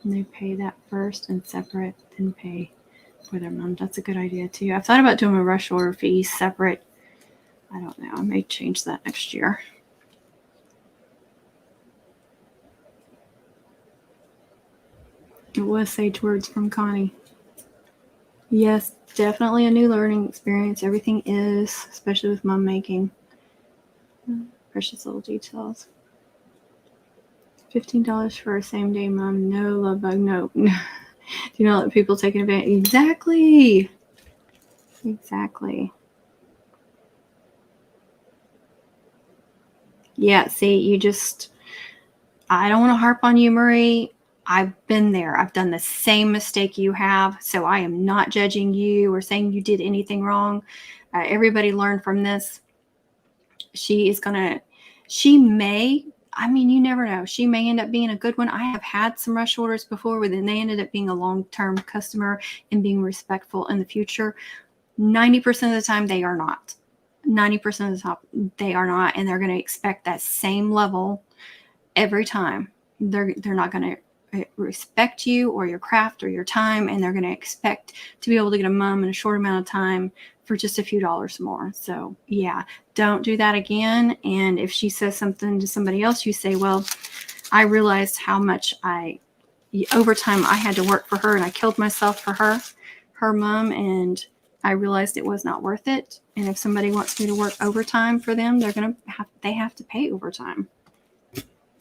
And they pay that first and separate, then pay for their mom. That's a good idea too. I've thought about doing a rush order fee separate. I don't know. I may change that next year. It was sage words from Connie. Yes, definitely a new learning experience. Everything is, especially with mom making. Precious little details. $15 for a same day mom. No love bug. No. Do you know that people taking advantage? Exactly. Yeah, see, I don't want to harp on you, Marie. I've been there. I've done the same mistake you have. So I am not judging you or saying you did anything wrong. Everybody learned from this. You never know. She may end up being a good one. I have had some rush orders before where then they ended up being a long-term customer and being respectful in the future. 90% of the time, they are not. 90% of the time, they are not. And they're going to expect that same level every time. They're not going to respect you or your craft or your time, and they're going to expect to be able to get a mom in a short amount of time for just a few dollars more. So yeah, don't do that again. And if she says something to somebody else, you say, well, I realized how much overtime I had to work for her, and I killed myself for her mom, and I realized it was not worth it. And if somebody wants me to work overtime for them, they have to pay overtime.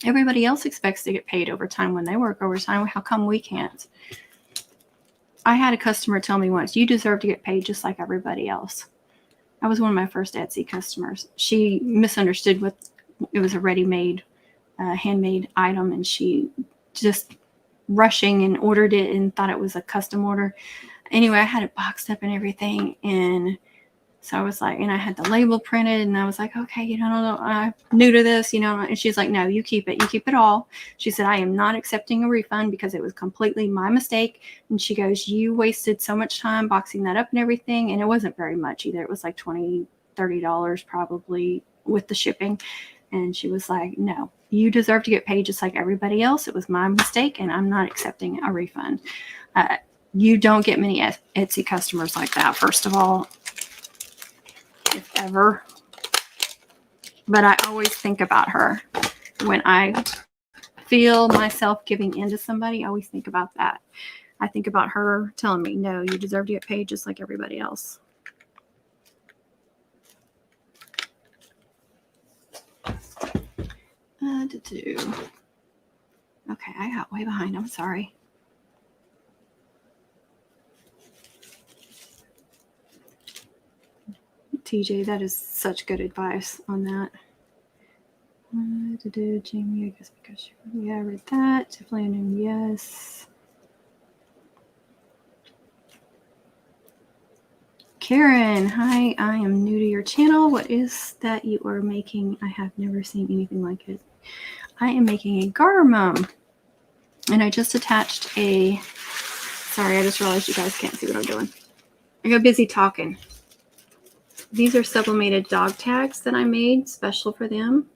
Everybody else expects to get paid overtime when they work overtime. How come we can't? I had a customer tell me once, you deserve to get paid just like everybody else. That was one of my first Etsy customers. She misunderstood it was a ready-made, handmade item, and she just rushing and ordered it and thought it was a custom order. Anyway, I had it boxed up and everything, and so I was like, and I had the label printed, and I was like, okay, I'm new to this, and she's like, no, you keep it all. She said, I am not accepting a refund because it was completely my mistake. And she goes, you wasted so much time boxing that up and everything. And it wasn't very much either. It was like $20, $30 probably with the shipping. And she was like, no, you deserve to get paid just like everybody else. It was my mistake, and I'm not accepting a refund. You don't get many Etsy customers like that, first of all, if ever. But I always think about her. When I feel myself giving in to somebody, I always think about that. I think about her telling me, no, you deserve to get paid just like everybody else. Okay, I got way behind. I'm sorry. TJ, that is such good advice on that. Jamie, I guess because I read that. Definitely a new yes. Karen, hi, I am new to your channel. What is that you are making? I have never seen anything like it. I am making a garter mum. And I just attached a, sorry, I just realized you guys can't see what I'm doing. I got busy talking. These are sublimated dog tags that I made special for them.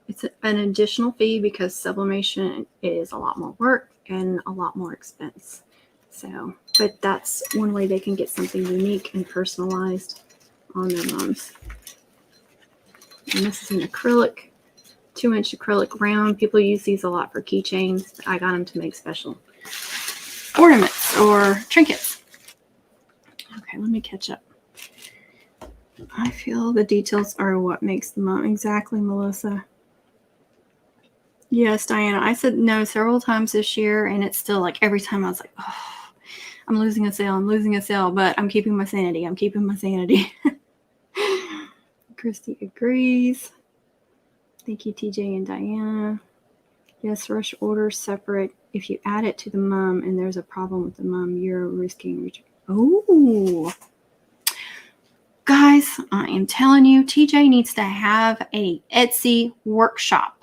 It's an additional fee because sublimation is a lot more work and a lot more expense. So, but that's one way they can get something unique and personalized on their mums. And this is an acrylic, 2-inch acrylic round. People use these a lot for keychains. I got them to make special ornaments or trinkets. Okay, let me catch up. I feel the details are what makes the mum. Exactly, Melissa. Yes, Diana. I said no several times this year, and it's still like every time I was like, oh, I'm losing a sale. I'm losing a sale, but I'm keeping my sanity. I'm keeping my sanity. Christy agrees. Thank you, TJ and Diana. Yes, rush orders separate. If you add it to the mum and there's a problem with the mum, you're risking return. Oh, guys, I am telling you, TJ needs to have a Etsy workshop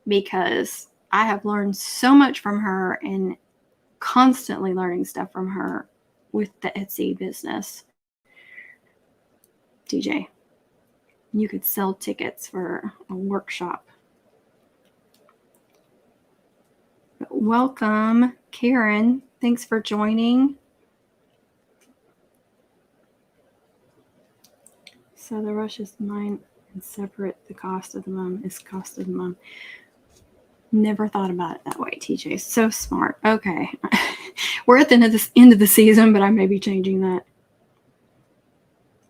because I have learned so much from her and constantly learning stuff from her with the Etsy business. TJ, you could sell tickets for a workshop. Welcome, Karen. Thanks for joining. So the rush is mine and separate. The cost of the mum is cost of the mum. Never thought about it that way, TJ. So smart. Okay. We're at the end of the season, but I may be changing that.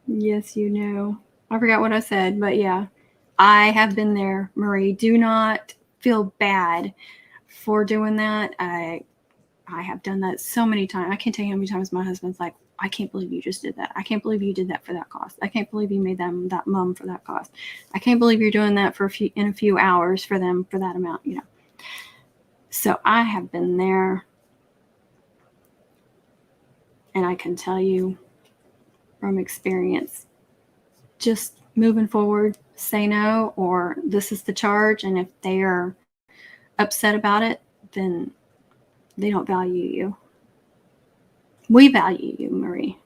Yes, you know. I forgot what I said, but yeah. I have been there, Marie. Do not feel bad for doing that. I have done that so many times. I can't tell you how many times my husband's like, I can't believe you just did that. I can't believe you did that for that cost. I can't believe you made them that mum for that cost. I can't believe you're doing that for in a few hours for them for that amount, you know. So I have been there, and I can tell you from experience, just moving forward, say no, or this is the charge. And if they are upset about it, then they don't value you. We value you, Marie.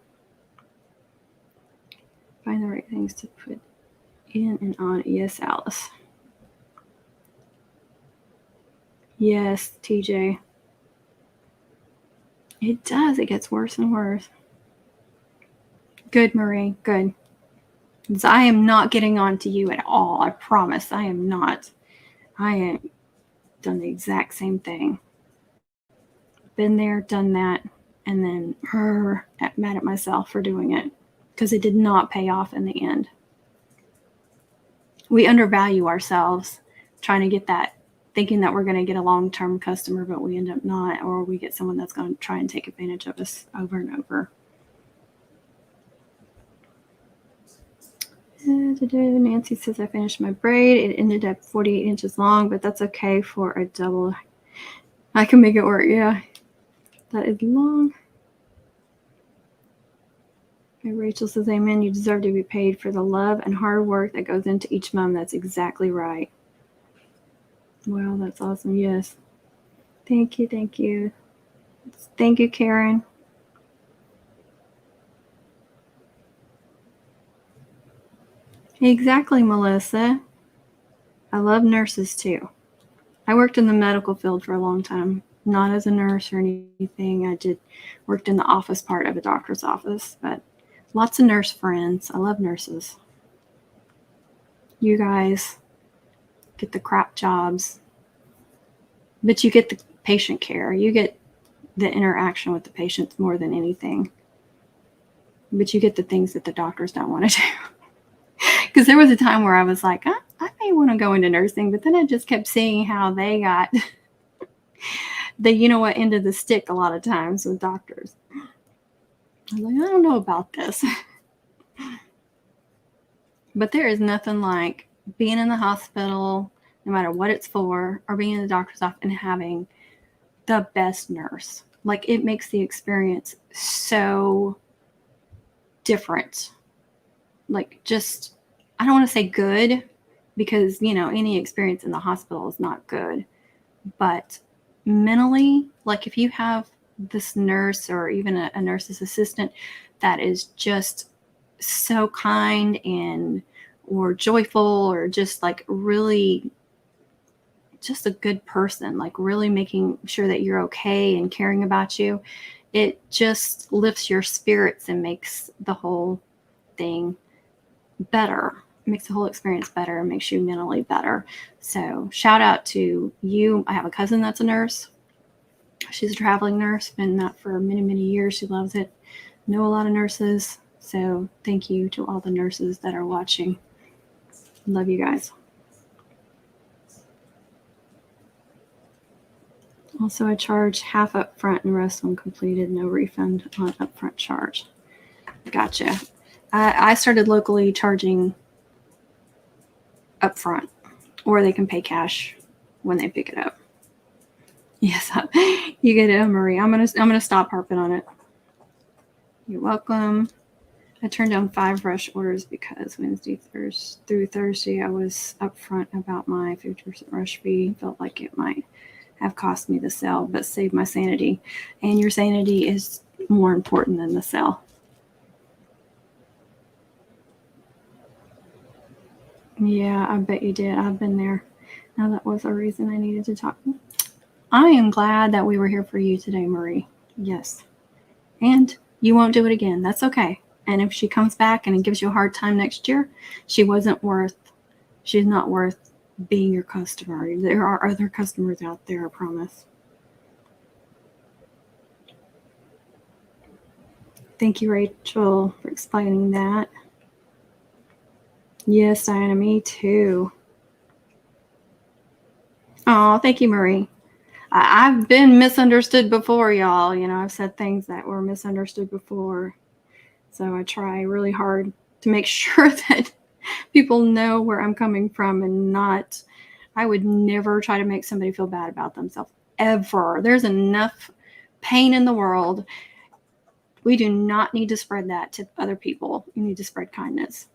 Find the right things to put in and on. Yes, Alice. Yes, TJ. It does. It gets worse and worse. Good, Marie. Good. I am not getting on to you at all. I promise. I am not. I am done the exact same thing. Been there, done that, and then mad at myself for doing it because it did not pay off in the end. We undervalue ourselves trying to get that, thinking that we're going to get a long-term customer, but we end up not, or we get someone that's going to try and take advantage of us over and over. Nancy says I finished my braid. It ended up 48 inches long, but that's okay for a double. I can make it work. Yeah, that is long. And Rachel says, amen. You deserve to be paid for the love and hard work that goes into each mom. That's exactly right. Wow, that's awesome. Yes. Thank you. Thank you. Thank you, Karen. Exactly, Melissa. I love nurses too. I worked in the medical field for a long time, not as a nurse or anything. I worked in the office part of a doctor's office, but lots of nurse friends. I love nurses. You guys get the crap jobs, but you get the patient care. You get the interaction with the patients more than anything. But you get the things that the doctors don't want to do. Because there was a time where I was like, I may want to go into nursing, but then I just kept seeing how they got the end of the stick a lot of times with doctors. I was like, I don't know about this. But there is nothing like being in the hospital, no matter what it's for, or being in the doctor's office and having the best nurse. Like, it makes the experience so different. Like, just, I don't want to say good, because, any experience in the hospital is not good. But mentally, like, if you have this nurse or even a nurse's assistant that is just so kind or joyful, or just like really just a good person, like really making sure that you're okay and caring about you, it just lifts your spirits and makes the whole thing better. It makes the whole experience better and makes you mentally better. So shout out to you. I have a cousin that's a nurse. She's a traveling nurse, been that for many, many years. She loves it. Know a lot of nurses. So thank you to all the nurses that are watching. Love you guys. Also, I charge half up front and rest when completed. No refund on upfront charge. Gotcha. I started locally charging upfront, or they can pay cash when they pick it up. Yes, you get it, Marie. I'm gonna stop harping on it. You're welcome. I turned down 5 rush orders because Wednesday through Thursday I was upfront about my 50% rush fee. Felt like it might have cost me the sale, but saved my sanity. And your sanity is more important than the sale. Yeah, I bet you did. I've been there. Now that was a reason I needed to talk. I am glad that we were here for you today, Marie. Yes. And you won't do it again. That's okay. And if she comes back and gives you a hard time next year, she's not worth being your customer. There are other customers out there, I promise. Thank you, Rachel, for explaining that. Yes, Diana, me too. Oh, thank you, Marie. I've been misunderstood before, y'all. I've said things that were misunderstood before. So I try really hard to make sure that people know where I'm coming from, and I would never try to make somebody feel bad about themselves, ever. There's enough pain in the world. We do not need to spread that to other people. We need to spread kindness.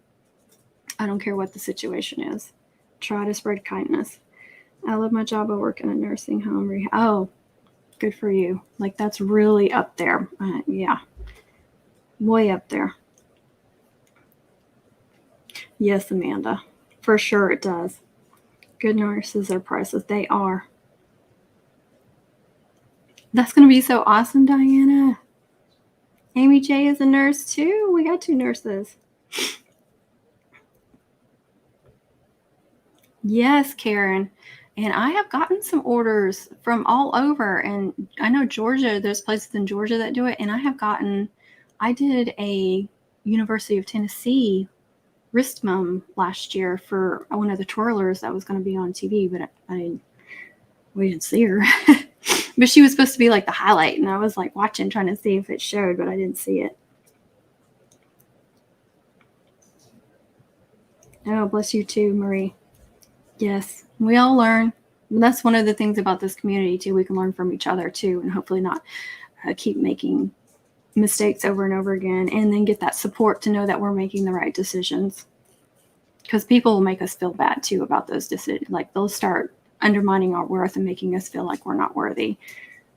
I don't care what the situation is. Try to spread kindness. I love my job. I work in a nursing home. Oh, good for you. Like, that's really up there. Yeah. Way up there. Yes, Amanda. For sure it does. Good nurses are priceless. They are. That's going to be so awesome, Diana. Amy J is a nurse too. We got 2 nurses. Yes, Karen. And I have gotten some orders from all over. And I know Georgia, there's places in Georgia that do it. And I did a University of Tennessee wrist mum last year for one of the twirlers that was going to be on TV, but we didn't see her. But she was supposed to be like the highlight. And I was like watching, trying to see if it showed, but I didn't see it. Oh, bless you too, Marie. Yes, we all learn. That's one of the things about this community too. We can learn from each other too, and hopefully not keep making mistakes over and over again, and then get that support to know that we're making the right decisions. Because people will make us feel bad too about those decisions. Like, they'll start undermining our worth and making us feel like we're not worthy.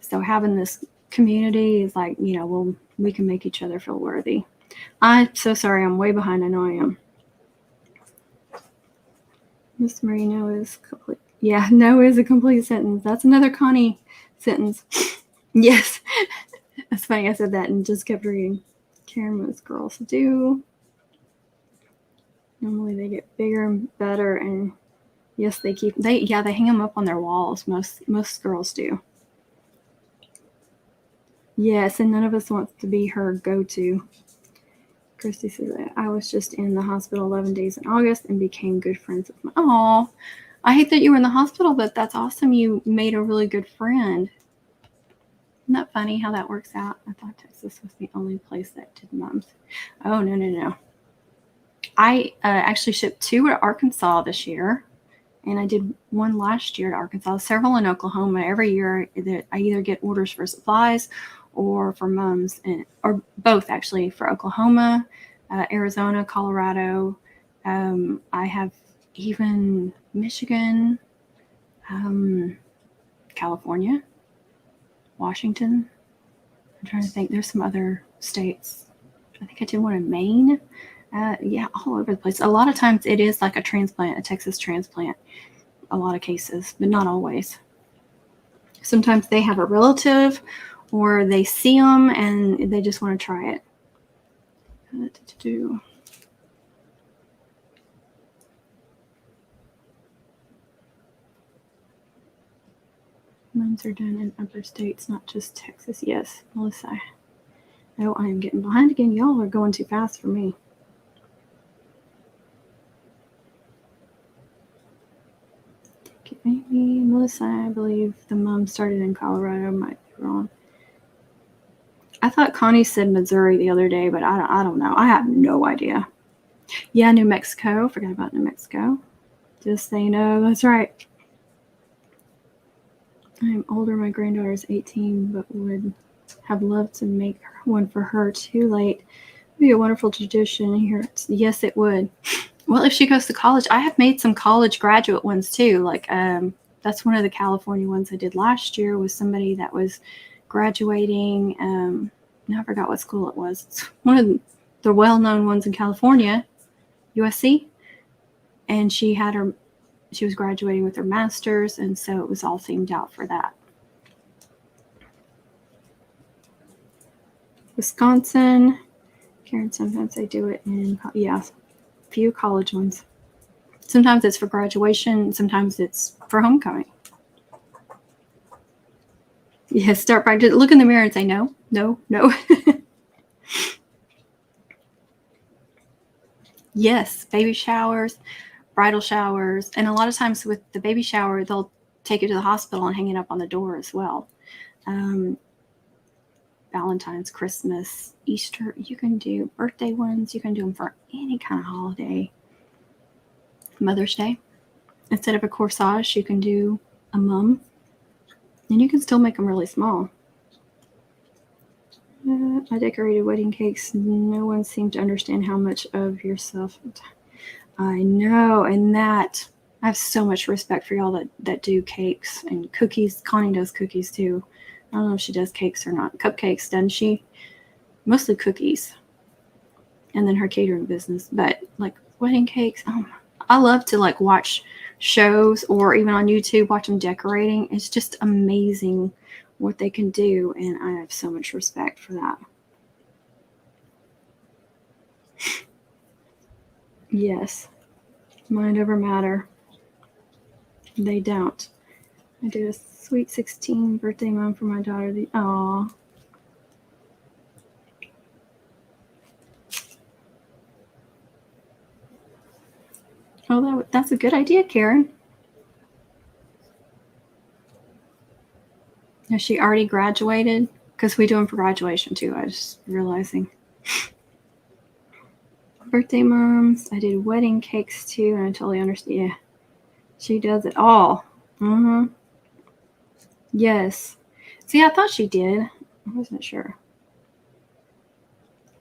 So having this community is like, we can make each other feel worthy. I'm so sorry. I'm way behind. I know I am. Miss Marie, no is complete. Yeah, no is a complete sentence. That's another Connie sentence. Yes. That's funny. I said that and just kept reading. Karen, most girls do. Normally they get bigger and better, and yes, they hang them up on their walls. Most girls do. Yes, and none of us wants to be her go-to. Christy says, I was just in the hospital 11 days in August and became good friends with my... Oh, I hate that you were in the hospital, but that's awesome. You made a really good friend. Isn't that funny how that works out? I thought Texas was the only place that did mums. Oh, no. I actually shipped 2 to Arkansas this year, and I did 1 last year to Arkansas, several in Oklahoma. Every year I either get orders for supplies or for mums, or both actually, for Oklahoma, Arizona, Colorado. I have even Michigan, California, Washington. I'm trying to think. There's some other states. I think I did 1 in Maine. Yeah, all over the place. A lot of times it is like a transplant, a Texas transplant. A lot of cases, but not always. Sometimes they have a relative or they see them and they just want to try it. Mums are done in other states, not just Texas. Yes, Melissa. Oh, I am getting behind again. Y'all are going too fast for me. Maybe Melissa, I believe the mom started in Colorado. Might be wrong. I thought Connie said Missouri the other day, but I don't know. I have no idea. Yeah, New Mexico. Forgot about New Mexico. Just so you know, that's right. I'm older. My granddaughter is 18, but would have loved to make one for her. Too late. It'd be a wonderful tradition here. Yes, it would. Well, if she goes to college, I have made some college graduate ones too. Like that's one of the California ones I did last year, was somebody that was graduating. Now I forgot what school it was. It's one of the well-known ones in California, USC. And she was graduating with her master's, and so it was all themed out for that. Wisconsin. Karen, sometimes they do it in, few college ones. Sometimes it's for graduation. Sometimes it's for homecoming. Yeah, start practice. Look in the mirror and say, no. Yes, baby showers, bridal showers. And a lot of times with the baby shower, they'll take it to the hospital and hang it up on the door as well. Valentine's, Christmas, Easter. You can do birthday ones. You can do them for any kind of holiday. Mother's Day. Instead of a corsage, you can do a mum. And you can still make them really small. I decorated wedding cakes. No one seemed to understand how much of yourself. I know, and that I have so much respect for y'all that do cakes and cookies. Connie does cookies too. I don't know if she does cakes or not. Cupcakes, doesn't she? Mostly cookies. And then her catering business. But like wedding cakes, I love to like watch shows or even on YouTube, watch them decorating. It's just amazing what they can do, and I have so much respect for that. Yes. Mind over matter. They don't. I did a sweet 16 birthday mom for my daughter. Aww. Oh, that's a good idea, Karen. Has she already graduated? Because we do them for graduation too. I was just realizing. Birthday moms. I did wedding cakes too, and I totally understand. Yeah, she does it all. Yes. See, I thought she did. I wasn't sure.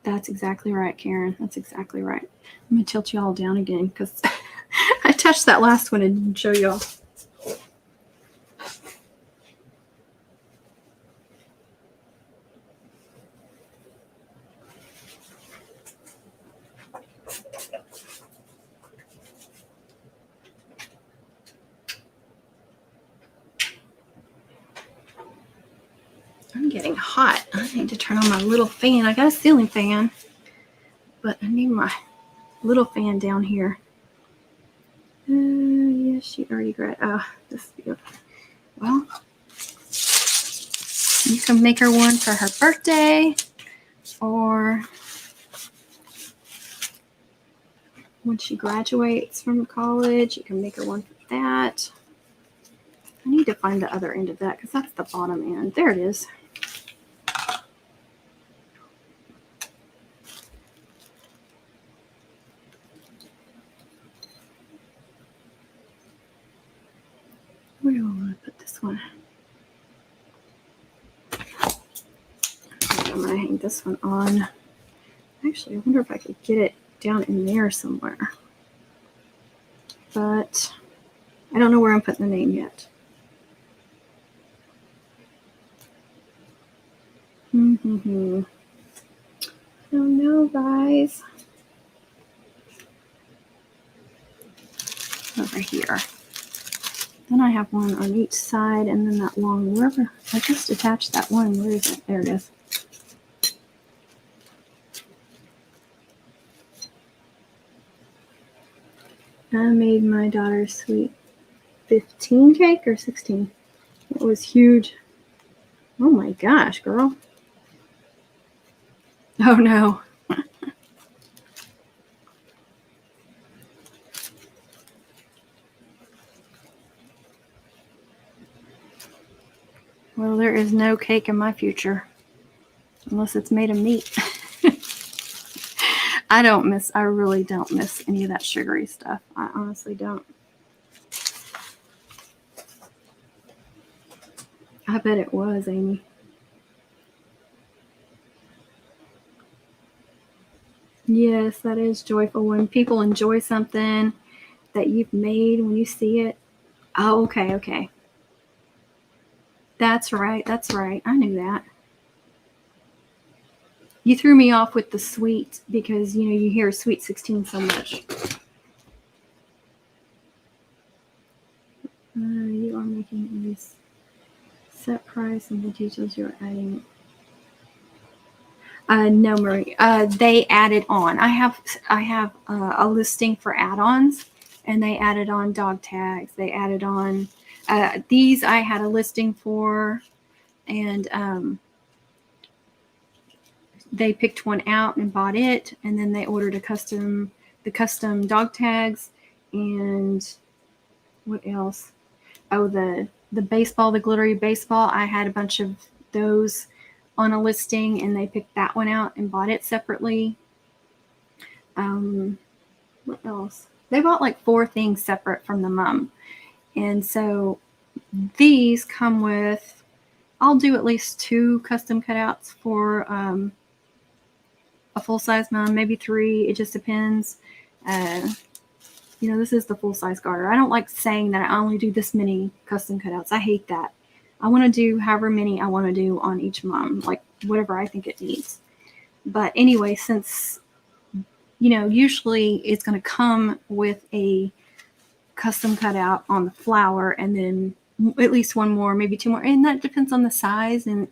That's exactly right, Karen. That's exactly right. I'm going to tilt you all down again because I touched that last one and didn't show y'all. I'm getting hot. I need to turn on my little fan. I got a ceiling fan, but I need my little fan down here. Yeah, she already grabbed. This is beautiful. Well, you can make her one for her birthday, or when she graduates from college, you can make her one for that. I need to find the other end of that because that's the bottom end. There it is. Where do I want to put this one? I'm going to hang this one on. Actually, I wonder if I could get it down in there somewhere. But I don't know where I'm putting the name yet. I don't know, guys. Over here. Then I have one on each side, and then that long river. I just attached that one. Where is it? There it is. I made my daughter's sweet 15 cake or 16. It was huge. Oh my gosh, girl. Oh no. Well, there is no cake in my future. Unless it's made of meat. I really don't miss any of that sugary stuff. I honestly don't. I bet it was, Amy. Yes, that is joyful when people enjoy something that you've made when you see it. Oh, okay. That's right. I knew that. You threw me off with the sweet because, you hear sweet 16 so much. You are making a set price and the details you're adding. No, Marie. They added on. I have a listing for add-ons, and they added on dog tags. They added on these. I had a listing for, and they picked one out and bought it, and then they ordered the custom dog tags, and what else? Oh, the baseball, the glittery baseball. I had a bunch of those on a listing, and they picked that one out and bought it separately. What else? They bought like 4 things separate from the mum. And so these come with, I'll do at least 2 custom cutouts for a full-size mum, maybe 3. It just depends. This is the full-size garter. I don't like saying that I only do this many custom cutouts. I hate that. I want to do however many I want to do on each mom, like whatever I think it needs. But anyway, since, usually it's going to come with a custom cutout on the flower and then at least 1 more, maybe 2 more. And that depends on the size and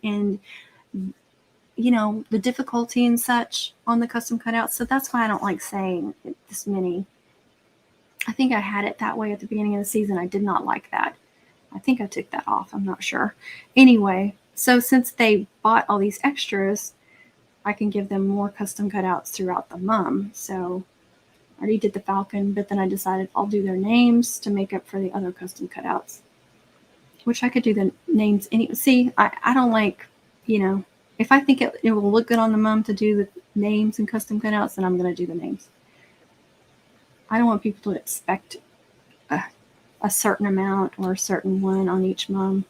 the difficulty and such on the custom cutouts. So that's why I don't like saying this many. I think I had it that way at the beginning of the season. I did not like that. I think I took that off. I'm not sure. Anyway, so since they bought all these extras, I can give them more custom cutouts throughout the mum. So I already did the falcon, but then I decided I'll do their names to make up for the other custom cutouts, which I could do the names anyway. See, I don't like, if I think it will look good on the mum to do the names and custom cutouts, then I'm going to do the names. I don't want people to expect a certain amount or a certain one on each mum.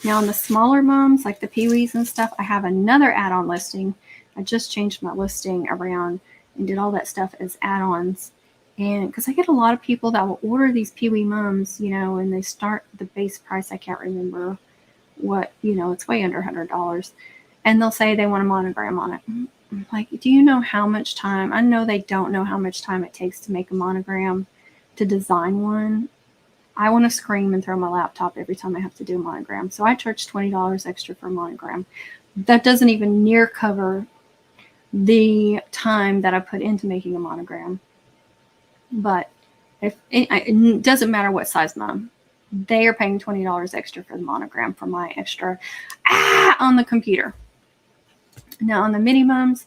Now on the smaller mums, like the peewees and stuff, I have another add-on listing. I just changed my listing around and did all that stuff as add-ons. And because I get a lot of people that will order these peewee mums, and they start the base price. I can't remember what, it's way under $100. And they'll say they want a monogram on it. I'm like, do you know how much time? I know they don't know how much time it takes to make a monogram, to design one. I want to scream and throw my laptop every time I have to do a monogram. So I charge $20 extra for a monogram. That doesn't even near cover the time that I put into making a monogram. But if it doesn't matter what size mom, they are paying $20 extra for the monogram for my extra on the computer. Now on the mini mums,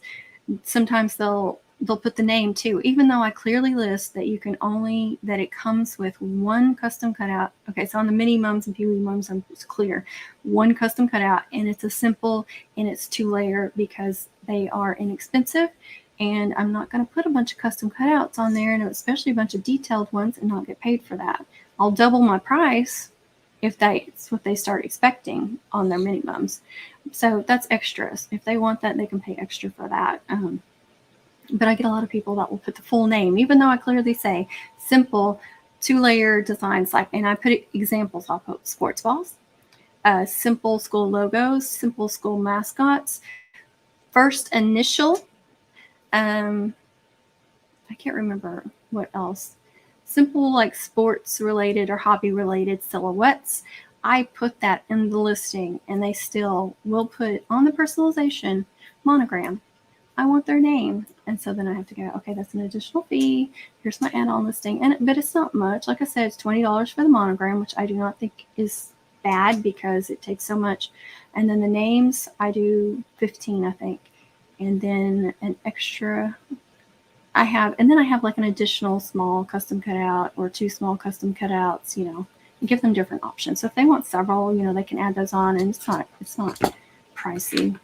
sometimes they'll put the name too, even though I clearly list that you can only, that it comes with one custom cutout. Okay, so on the mini mums and peewee mums, it's clear one custom cutout, and it's a simple, and it's 2-layer because they are inexpensive, and I'm not going to put a bunch of custom cutouts on there, and especially a bunch of detailed ones, and not get paid for that. I'll double my price if that's what they start expecting on their mini mums. So that's extras. If they want that, they can pay extra for that. But I get a lot of people that will put the full name, even though I clearly say simple 2-layer designs. Like, and I put examples. I'll put sports balls, simple school logos, simple school mascots, first initial. I can't remember what else. Simple like sports related or hobby related silhouettes. I put that in the listing, and they still will put on the personalization monogram. I want their name. And so then I have to go, okay, that's an additional fee. Here's my add-on listing. But it's not much. Like I said, it's $20 for the monogram, which I do not think is bad because it takes so much. And then the names, I do 15, I think. And then an extra I have like an additional small custom cutout or 2 small custom cutouts, and give them different options. So if they want several, they can add those on, and it's not pricey.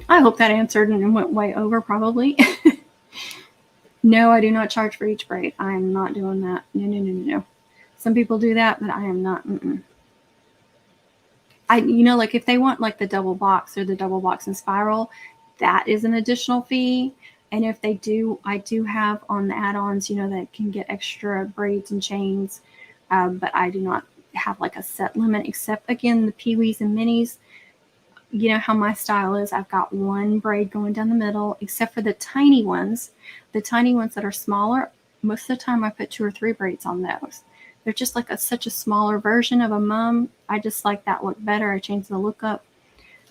I hope that answered and went way over probably. No, I do not charge for each braid. I am not doing that. No. Some people do that, but I am not. Like if they want like the double box or the double box and spiral, that is an additional fee. And if they do, I do have on the add-ons, that can get extra braids and chains. But I do not have like a set limit, except again, the peewees and minis. You know how my style is. I've got one braid going down the middle, except for the tiny ones. The tiny ones that are smaller, most of the time I put 2 or 3 braids on those. They're just like such a smaller version of a mum. I just like that look better. I changed the look up.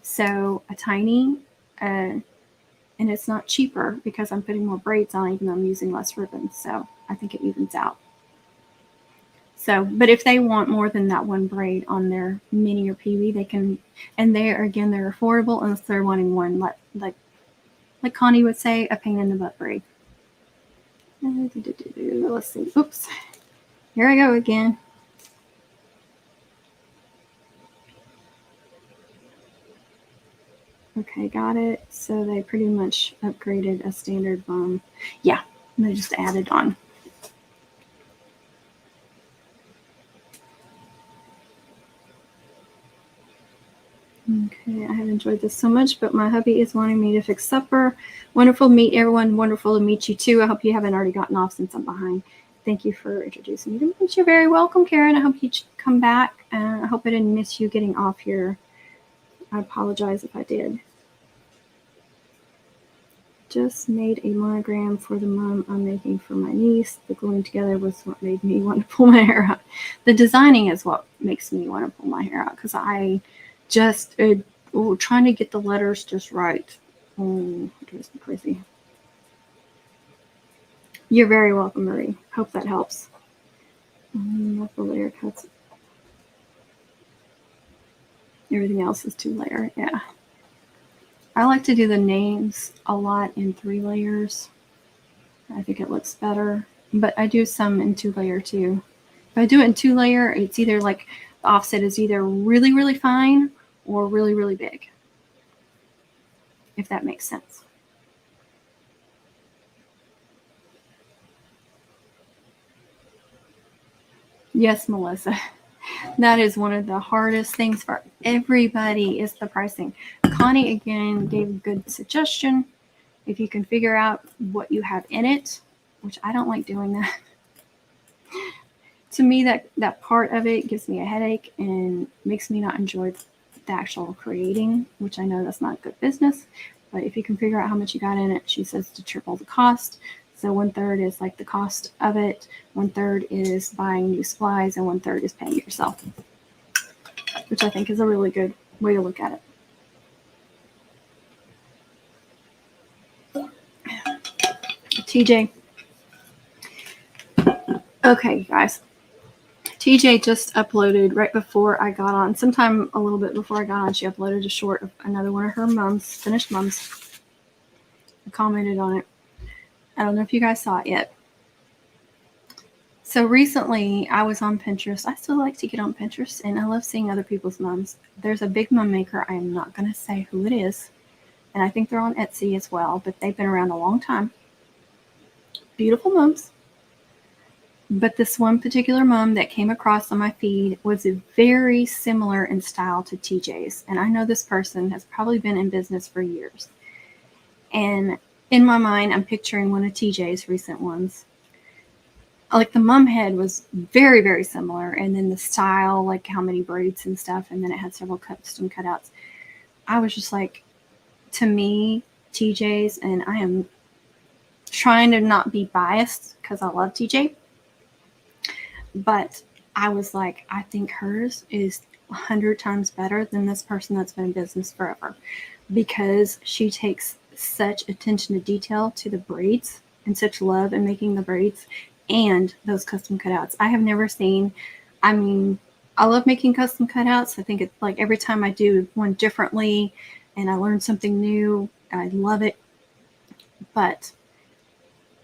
So a tiny, and it's not cheaper because I'm putting more braids on, even though I'm using less ribbons. So I think it evens out. So, but if they want more than that one braid on their mini or peewee, they can, and they're affordable unless they're wanting one, like Connie would say, a pain in the butt braid. Let's see. Oops. Here I go again. Okay, got it. So they pretty much upgraded a standard bum. Yeah, they just added on. Okay, I have enjoyed this so much, but my hubby is wanting me to fix supper. Wonderful to meet everyone. Wonderful to meet you too. I hope you haven't already gotten off since I'm behind. Thank you for introducing me to me. You're very welcome, Karen. I hope you come back. I hope I didn't miss you getting off here. I apologize if I did. Just made a monogram for the mom I'm making for my niece. The gluing together was what made me want to pull my hair out. The designing is what makes me want to pull my hair out, because I just trying to get the letters just right. It drives me crazy. You're very welcome, Marie. Hope that helps. Multiple layer cuts. Everything else is 2-layer. Yeah. I like to do the names a lot in 3 layers. I think it looks better, but I do some in 2-layer too. If I do it in 2-layer, it's either like the offset is either really, really fine or really, really big, if that makes sense. Yes, Melissa. That is one of the hardest things for everybody is the pricing. Connie, again, gave a good suggestion. If you can figure out what you have in it, which I don't like doing that. To me, that part of it gives me a headache and makes me not enjoy the actual creating, which I know that's not good business. But if you can figure out how much you got in it, she says to triple the cost. So 1/3 is like the cost of it, 1/3 is buying new supplies, and 1/3 is paying yourself, which I think is a really good way to look at it. TJ. Okay, guys. TJ just uploaded right before I got on. Sometime a little bit before I got on, she uploaded a short of another one of her mums, finished mums. I commented on it. I don't know if you guys saw it yet. So recently I was on Pinterest. I still like to get on Pinterest, and I love seeing other people's mums. There's a big mum maker. I am not going to say who it is. And I think they're on Etsy as well, but they've been around a long time. Beautiful mums. But this one particular mum that came across on my feed was very similar in style to TJ's. And I know this person has probably been in business for years. And in my mind, I'm picturing one of TJ's recent ones. Like the mum head was very, very similar. And then the style, like how many braids and stuff. And then it had several custom cutouts. I was just like, to me, TJ's, and I am trying to not be biased because I love TJ. But I was like, I think hers is 100 times better than this person that's been in business forever, because she takes such attention to detail to the braids and such love in making the braids and those custom cutouts. I have never seen, I mean, I love making custom cutouts. I think it's like every time I do one differently and I learn something new, I love it. But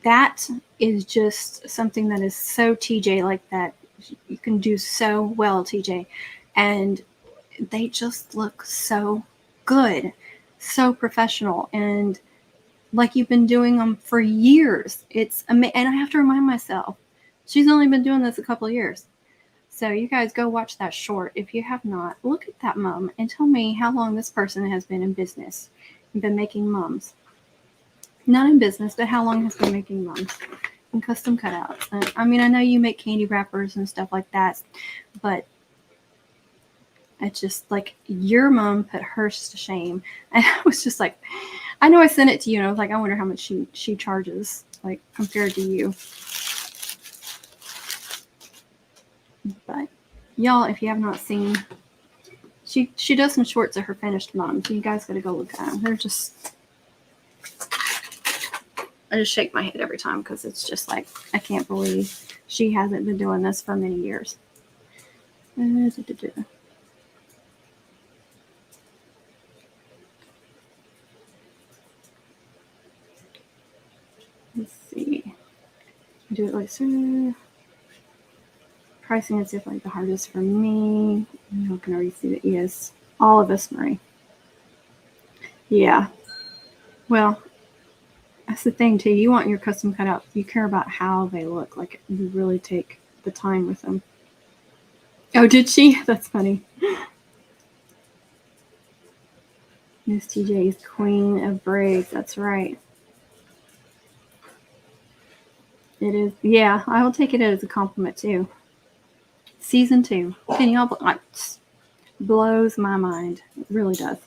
that is just something that is so TJ, like that you can do so well, TJ. And they just look so good, so professional, and like you've been doing them for years. It's amazing. And I have to remind myself, she's only been doing this a couple of years. So you guys go watch that short. If you have not, look at that mum and tell me how long this person has been in business and been making mums. Not in business, but how long has been making mums and custom cutouts. And, I mean, I know you make candy wrappers and stuff like that, but it's just like your mom put hers to shame. And I was just like, I know I sent it to you, and I was like, I wonder how much she charges, like compared to you. But y'all, if you have not seen, she does some shorts of her finished mums. So you guys got to go look at them. They're just, I just shake my head every time because it's just like, I can't believe she hasn't been doing this for many years. Let's see. Do it like so. Pricing is definitely the hardest for me. You can already see that yes, all of us, Marie. Yeah. Well, that's the thing too. You want your custom cutout. You care about how they look. Like you really take the time with them. Oh, did she? That's funny. Miss TJ is queen of braids. That's right. It is. Yeah, I will take it as a compliment too. Season 2. Can y'all? Blows my mind. It really does.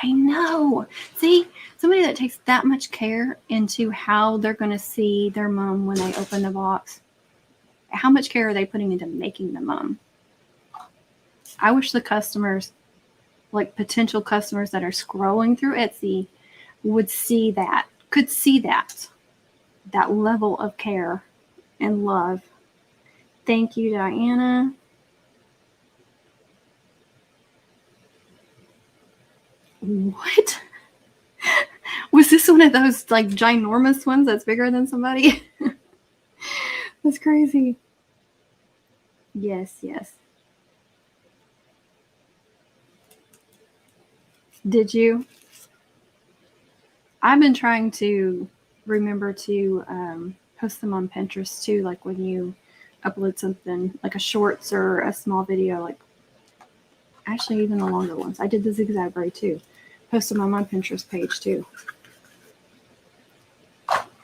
I know. See, somebody that takes that much care into how they're going to see their mum when they open the box. How much care are they putting into making the mum? I wish the customers, like potential customers that are scrolling through Etsy, would see that, could see that level of care and love. Thank you, Diana. What? Was this one of those like ginormous ones that's bigger than somebody? That's crazy. Yes, yes. Did you? I've been trying to remember to post them on Pinterest too, like when you upload something like a shorts or a small video, like actually even the longer ones. I did the zigzag braid too. Post them on my Pinterest page too.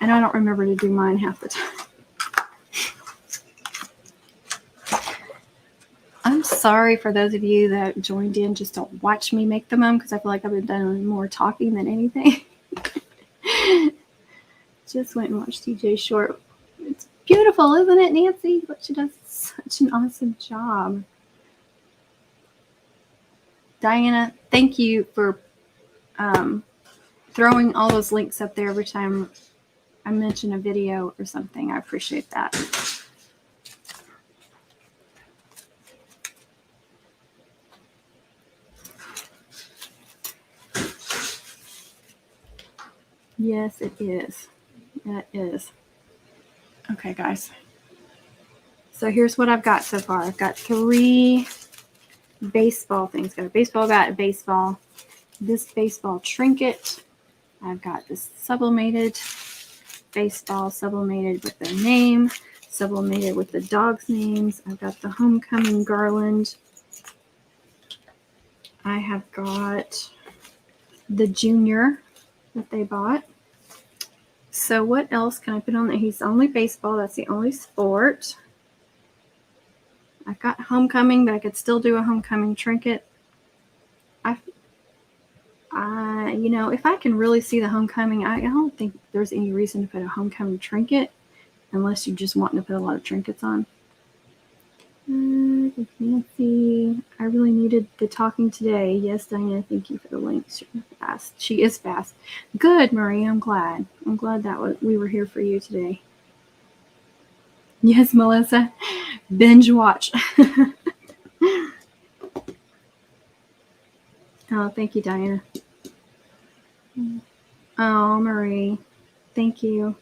And I don't remember to do mine half the time. I'm sorry for those of you that joined in just to watch me make the mum, because I feel like I've been doing more talking than anything. Just went and watched TJ Short. It's beautiful, isn't it, Nancy? But she does such an awesome job. Diana, thank you for throwing all those links up there every time I mention a video or something. I appreciate that. Yes, it is. It is. Okay, guys. So here's what I've got so far. I've got 3 baseball things. Got a baseball bat, a baseball, this baseball trinket. I've got this sublimated baseball, sublimated with their name, sublimated with the dogs' names. I've got the homecoming garland. I have got the junior that they bought. So what else can I put on there? He's only baseball. That's the only sport. I've got homecoming, but I could still do a homecoming trinket. You know, if I can really see the homecoming, I don't think there's any reason to put a homecoming trinket unless you just want to put a lot of trinkets on. Nancy, I really needed the talking today. Yes, Diana, thank you for the link. She's fast. She is fast. Good, Marie. I'm glad. I'm glad that we were here for you today. Yes, Melissa. Binge watch. Oh, thank you, Diana. Oh, Marie. Thank you.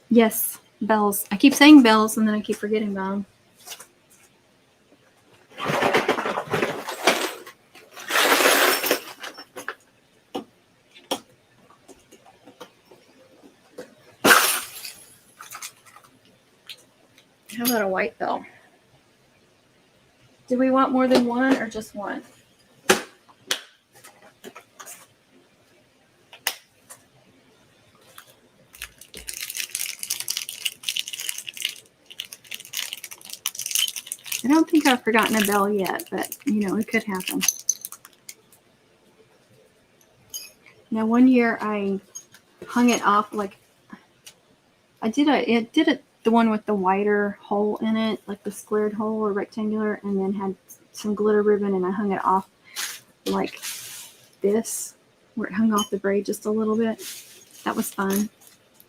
Yes, bells. I keep saying bells and then I keep forgetting about them. How about a white bell? Do we want more than one or just one? I don't think I've forgotten a bell yet, but you know, it could happen. Now, one year I hung it off like I did the one with the wider hole in it, like the squared hole or rectangular, and then had some glitter ribbon, and I hung it off like this, where it hung off the braid just a little bit. That was fun.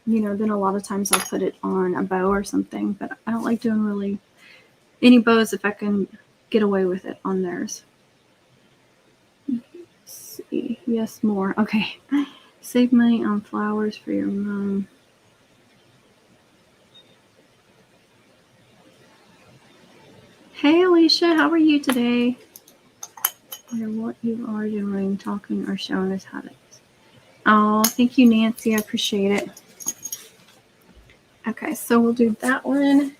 You know, then a lot of times I'll put it on a bow or something, but I don't like doing really any bows if I can get away with it on theirs. Let's see. Yes, more. Okay. Save money on flowers for your mom. Hey, Alicia, how are you today? What you are doing, talking or showing us how to. Oh, thank you, Nancy. I appreciate it. Okay, so we'll do that one.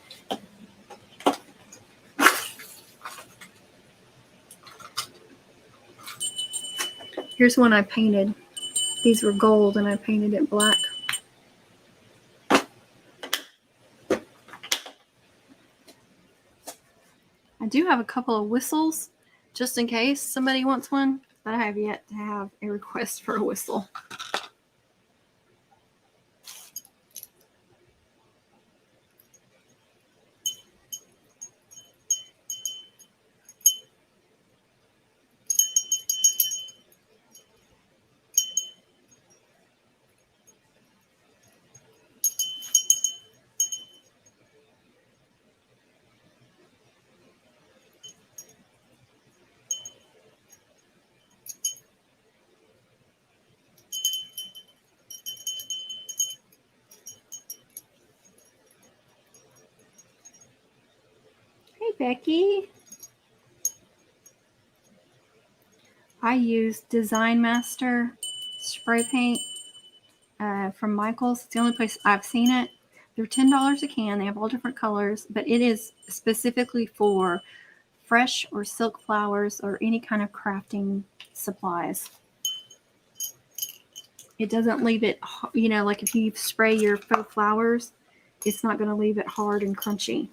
Here's one I painted. These were gold and I painted it black. I do have a couple of whistles just in case somebody wants one, but I have yet to have a request for a whistle. Hey, Becky. I use Design Master spray paint from Michael's. It's the only place I've seen it. They're $10 a can. They have all different colors, but it is specifically for fresh or silk flowers or any kind of crafting supplies. It doesn't leave it, you know, like if you spray your faux flowers, it's not going to leave it hard and crunchy.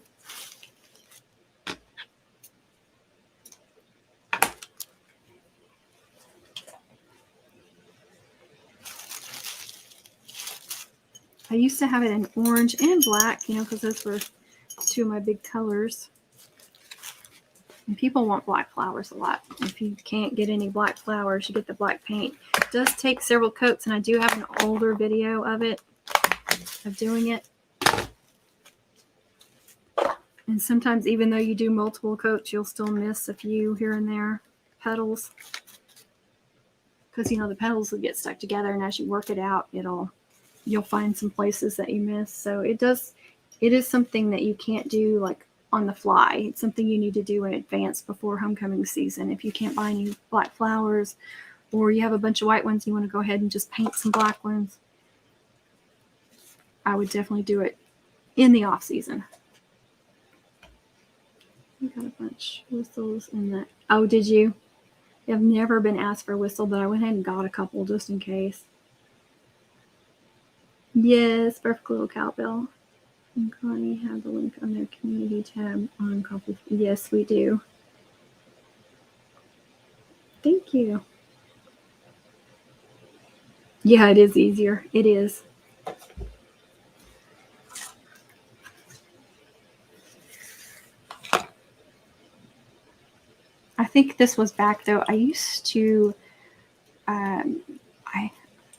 I used to have it in orange and black, you know, because those were two of my big colors. And people want black flowers a lot. If you can't get any black flowers, you get the black paint. It does take several coats, and I do have an older video of it, of doing it. And sometimes even though you do multiple coats, you'll still miss a few here and there petals. Because, you know, the petals will get stuck together, and as you work it out, you'll find some places that you miss. So it is something that you can't do like on the fly. It's something you need to do in advance before homecoming season. If you can't buy any black flowers, or you have a bunch of white ones, you want to go ahead and just paint some black ones, I would definitely do it in the off season. I got a bunch of whistles in that. Oh, did you? I've never been asked for a whistle, but I went ahead and got a couple just in case. Yes, perfect little cowbell. And Connie have the link on their community tab on coffee. Yes, we do. Thank you. Yeah, it is easier. It is. I think this was back though. I used to,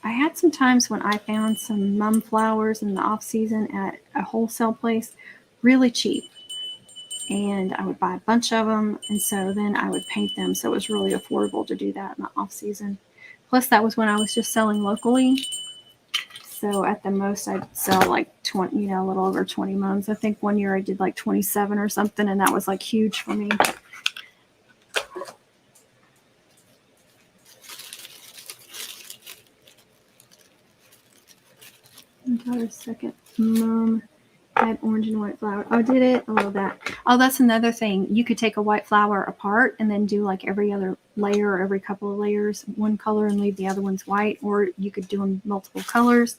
I had some times when I found some mum flowers in the off season at a wholesale place, really cheap. And I would buy a bunch of them, and so then I would paint them. So it was really affordable to do that in the off season. Plus, that was when I was just selling locally. So at the most, I'd sell like 20, you know, a little over 20 mums. I think one year I did like 27 or something, and that was like huge for me. Got a second mum. I had orange and white flower. Oh, did it? I love that. Oh, that's another thing. You could take a white flower apart and then do like every other layer or every couple of layers, one color and leave the other ones white, or you could do them multiple colors.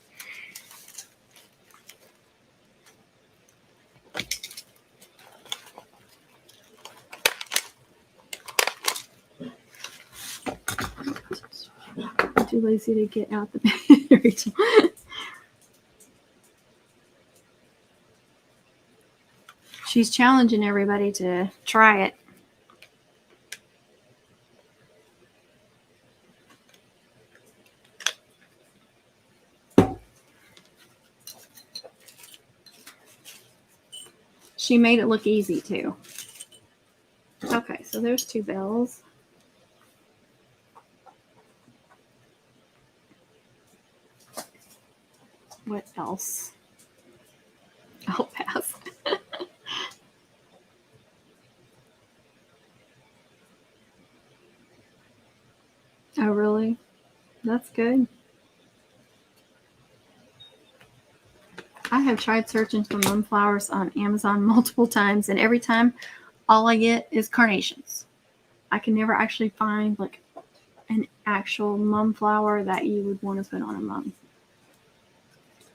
I'm too lazy to get out the bed, Rachel. She's challenging everybody to try it. She made it look easy too. Okay, so there's two bells. What else? I'll pass. Oh, really? That's good. I have tried searching for mum flowers on Amazon multiple times, and every time all I get is carnations. I can never actually find like an actual mum flower that you would want to put on a mum.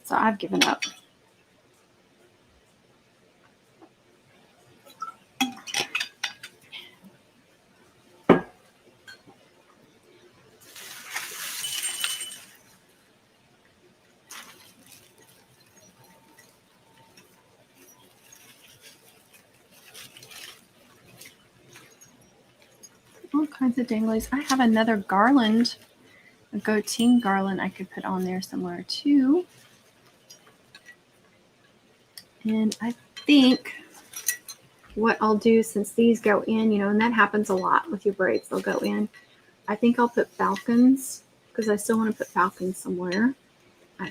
So I've given up. All kinds of danglies. I have another garland, a goatee garland I could put on there somewhere too. And I think what I'll do, since these go in, you know, and that happens a lot with your braids, they'll go in. I think I'll put falcons, because I still want to put falcons somewhere.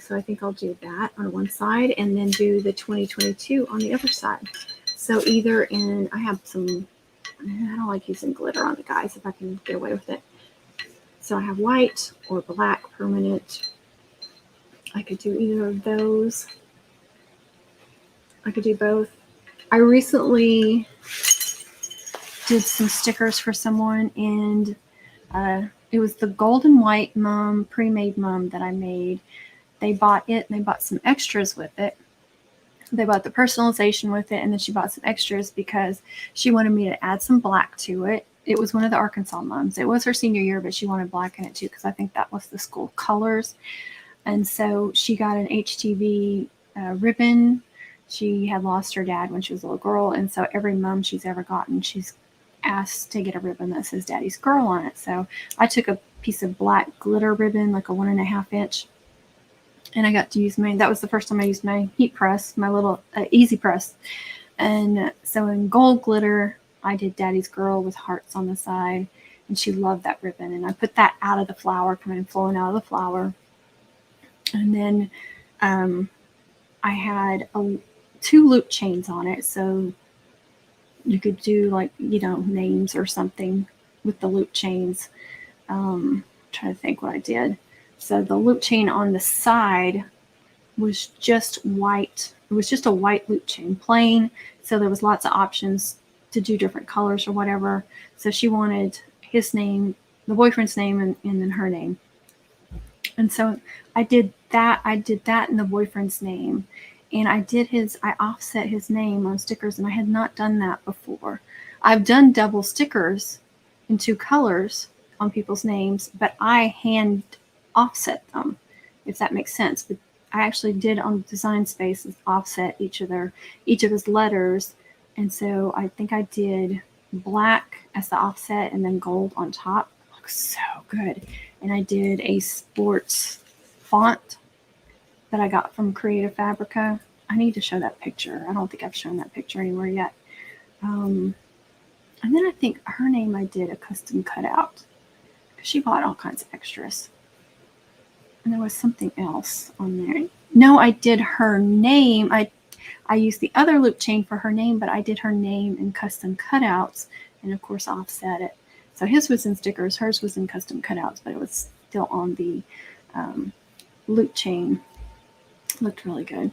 So I think I'll do that on one side and then do the 2022 on the other side. So either in, I have some, I don't like using glitter on the guys if I can get away with it. So I have white or black permanent. I could do either of those. I could do both. I recently did some stickers for someone, and it was the golden white mum, pre-made mum that I made. They bought it, and they bought some extras with it. They bought the personalization with it, and then she bought some extras because she wanted me to add some black to it. It was one of the Arkansas mums. It was her senior year, but she wanted black in it too because I think that was the school colors. And so she got an HTV ribbon. She had lost her dad when she was a little girl. And so every mom she's ever gotten, she's asked to get a ribbon that says Daddy's Girl on it. So I took a piece of black glitter ribbon, like a 1.5 inch. And I got to use that was the first time I used my heat press, my little easy press. And so in gold glitter, I did Daddy's Girl with hearts on the side. And she loved that ribbon. And I put that out of the flower, coming and flowing out of the flower. And then I had 2 loop chains on it. So you could do like, names or something with the loop chains. I'm trying to think what I did. So the loop chain on the side was just white. It was just a white loop chain, plain. So there was lots of options to do different colors or whatever. So she wanted his name, the boyfriend's name, and then her name. And so I did that. I did that in the boyfriend's name. And I offset his name on stickers, and I had not done that before. I've done double stickers in 2 colors on people's names, but I hand offset them, if that makes sense. But I actually did on Design Spaces offset each of his letters. And so I think I did black as the offset and then gold on top. It looks so good. And I did a sports font that I got from Creative Fabrica. I need to show that picture. I don't think I've shown that picture anywhere yet. And then I think her name I did a custom cutout. She bought all kinds of extras. And there was something else on there. No, I did her name. I used the other loop chain for her name, but I did her name in custom cutouts and, of course, offset it. So his was in stickers. Hers was in custom cutouts, but it was still on the loop chain. Looked really good.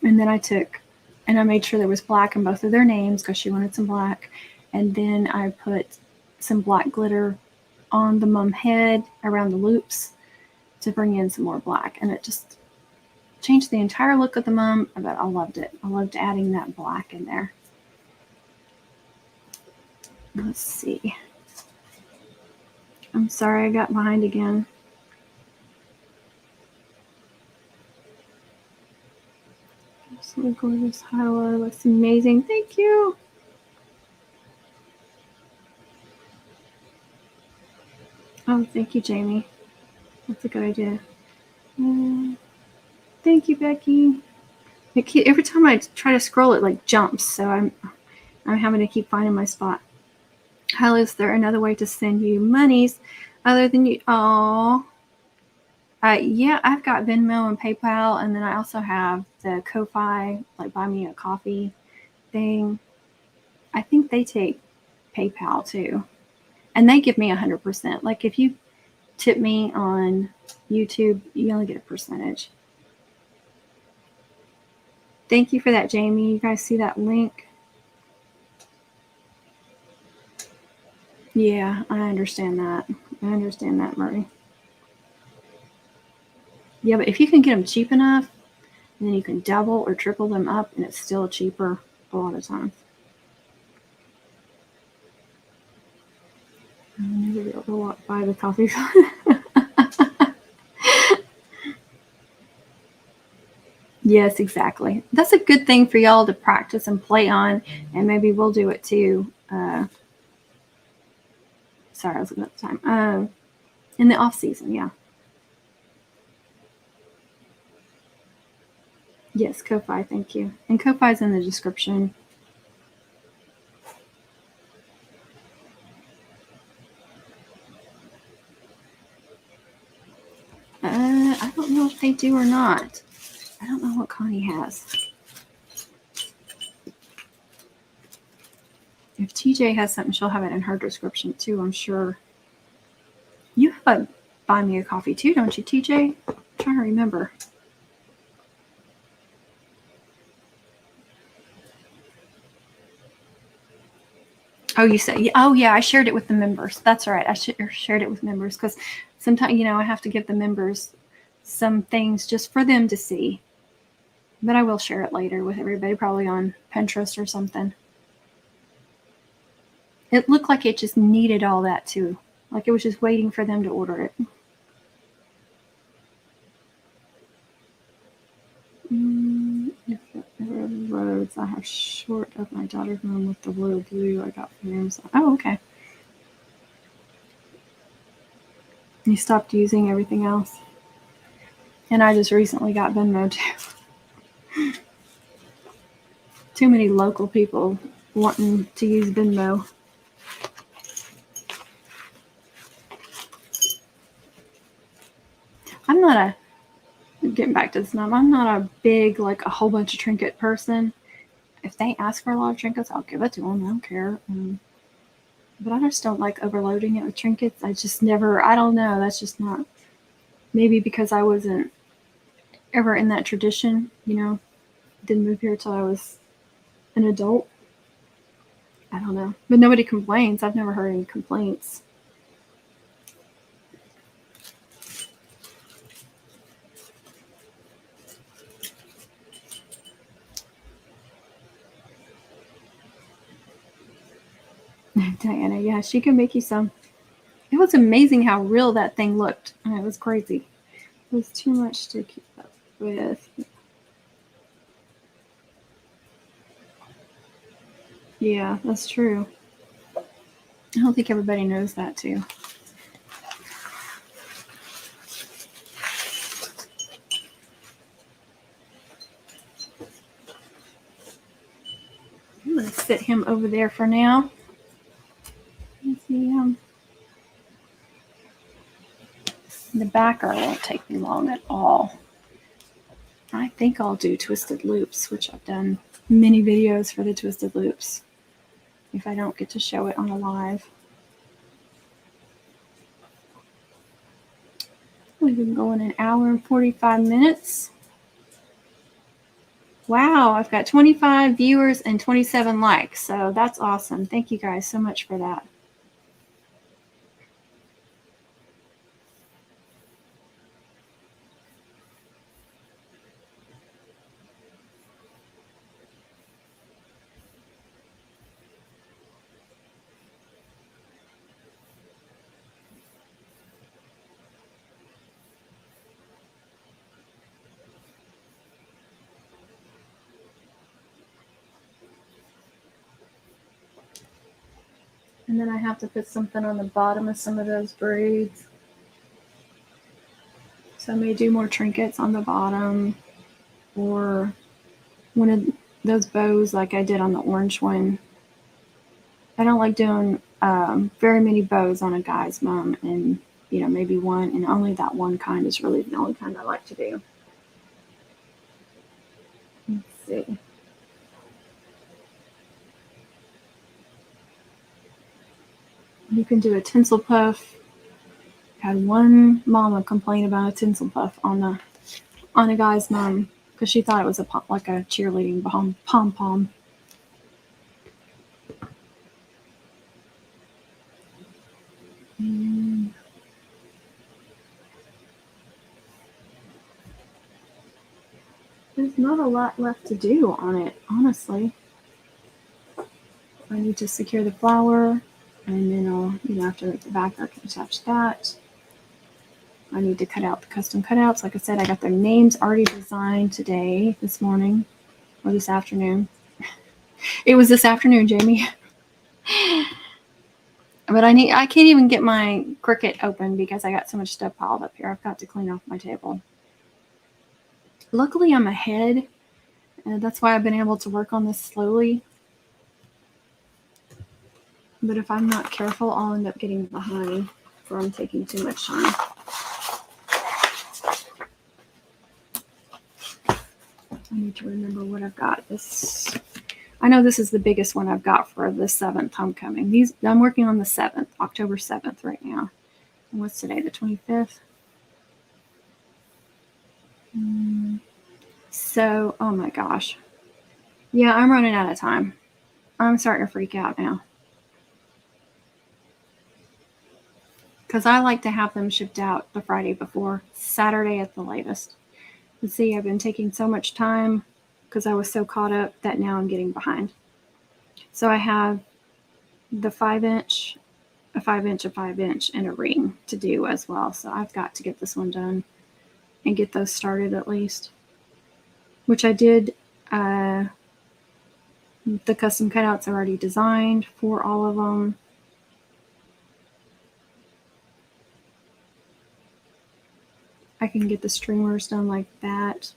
And then I made sure there was black in both of their names because she wanted some black. And then I put some black glitter on the mum head around the loops to bring in some more black. And it just changed the entire look of the mum, but I loved it. I loved adding that black in there. Let's see. I'm sorry I got behind again. Absolutely gorgeous. Hyla looks amazing. Thank you. Oh, thank you, Jamie. That's a good idea. Thank you, Becky. Every time I try to scroll, it like jumps, so I'm having to keep finding my spot. How is there another way to send you monies other than you? Oh, yeah, I've got Venmo and PayPal, and then I also have the Ko-Fi, like buy me a coffee thing. I think they take PayPal too, and they give me 100%. Like if you tip me on YouTube, you only get a percentage. Thank you for that, Jamie. You guys see that link? Yeah, I understand that. I understand that, Murray. Yeah, but if you can get them cheap enough, and then you can double or triple them up, and it's still cheaper a lot of times. I'll never be able to walk by the coffee. Yes, exactly. That's a good thing for y'all to practice and play on, and maybe we'll do it too. Sorry, I was looking at the time. In the off season, yeah. Yes, Ko-Fi, thank you. And Ko-Fi is in the description. I don't know if they do or not. I don't know what Connie has. If TJ has something, she'll have it in her description too, I'm sure. You have a buy me a coffee too, don't you, TJ? I'm trying to remember. Oh, you said, oh yeah, I shared it with the members. That's right. I shared it with members because sometimes, I have to give the members some things just for them to see. But I will share it later with everybody, probably on Pinterest or something. It looked like it just needed all that too. Like it was just waiting for them to order it. If it ever loads, I have short of my daughter's room with the royal blue I got from Amazon. Oh, okay. You stopped using everything else. And I just recently got Venmo too. Too many local people wanting to use Venmo. I'm not getting back to this now, I'm not a big, like, a whole bunch of trinket person. If they ask for a lot of trinkets, I'll give it to them. I don't care. But I just don't like overloading it with trinkets. I just never, I don't know. That's just not, maybe because I wasn't ever in that tradition, didn't move here till I was an adult. I don't know. But nobody complains. I've never heard any complaints. Diana, yeah, she can make you some. It was amazing how real that thing looked. It was crazy. It was too much to keep up with. Yeah, that's true. I don't think everybody knows that too. I'm going to sit him over there for now. Let's see him. The backer won't take me long at all. I think I'll do twisted loops, which I've done many videos for the twisted loops, if I don't get to show it on a live. We've been going an hour and 45 minutes. Wow, I've got 25 viewers and 27 likes, so that's awesome. Thank you guys so much for that. And then I have to put something on the bottom of some of those braids. So I may do more trinkets on the bottom, or one of those bows like I did on the orange one. I don't like doing very many bows on a guy's mum, and maybe one, and only that one kind is really the only kind I like to do. Let's see. You can do a tinsel puff. Had one mama complain about a tinsel puff on a guy's mum because she thought it was like a cheerleading pom pom. There's not a lot left to do on it, honestly. I need to secure the flower, and then I'll, after the back, I can attach that. I need to cut out the custom cutouts. Like I said, I got their names already designed today, this morning, or this afternoon. It was this afternoon, Jamie. But I can't even get my Cricut open because I got so much stuff piled up here. I've got to clean off my table. Luckily, I'm ahead, and that's why I've been able to work on this slowly. But if I'm not careful, I'll end up getting behind from taking too much time. I need to remember what I've got. I know this is the biggest one I've got for the 7th homecoming. I'm working on the 7th, October 7th right now. And what's today, the 25th? So, oh my gosh. Yeah, I'm running out of time. I'm starting to freak out now. Because I like to have them shipped out the Friday before, Saturday at the latest. And see, I've been taking so much time because I was so caught up that now I'm getting behind. So I have the 5-inch, a 5-inch, a 5-inch, and a ring to do as well. So I've got to get this one done and get those started at least. which I did. The custom cutouts are already designed for all of them. I can get the streamers done like that.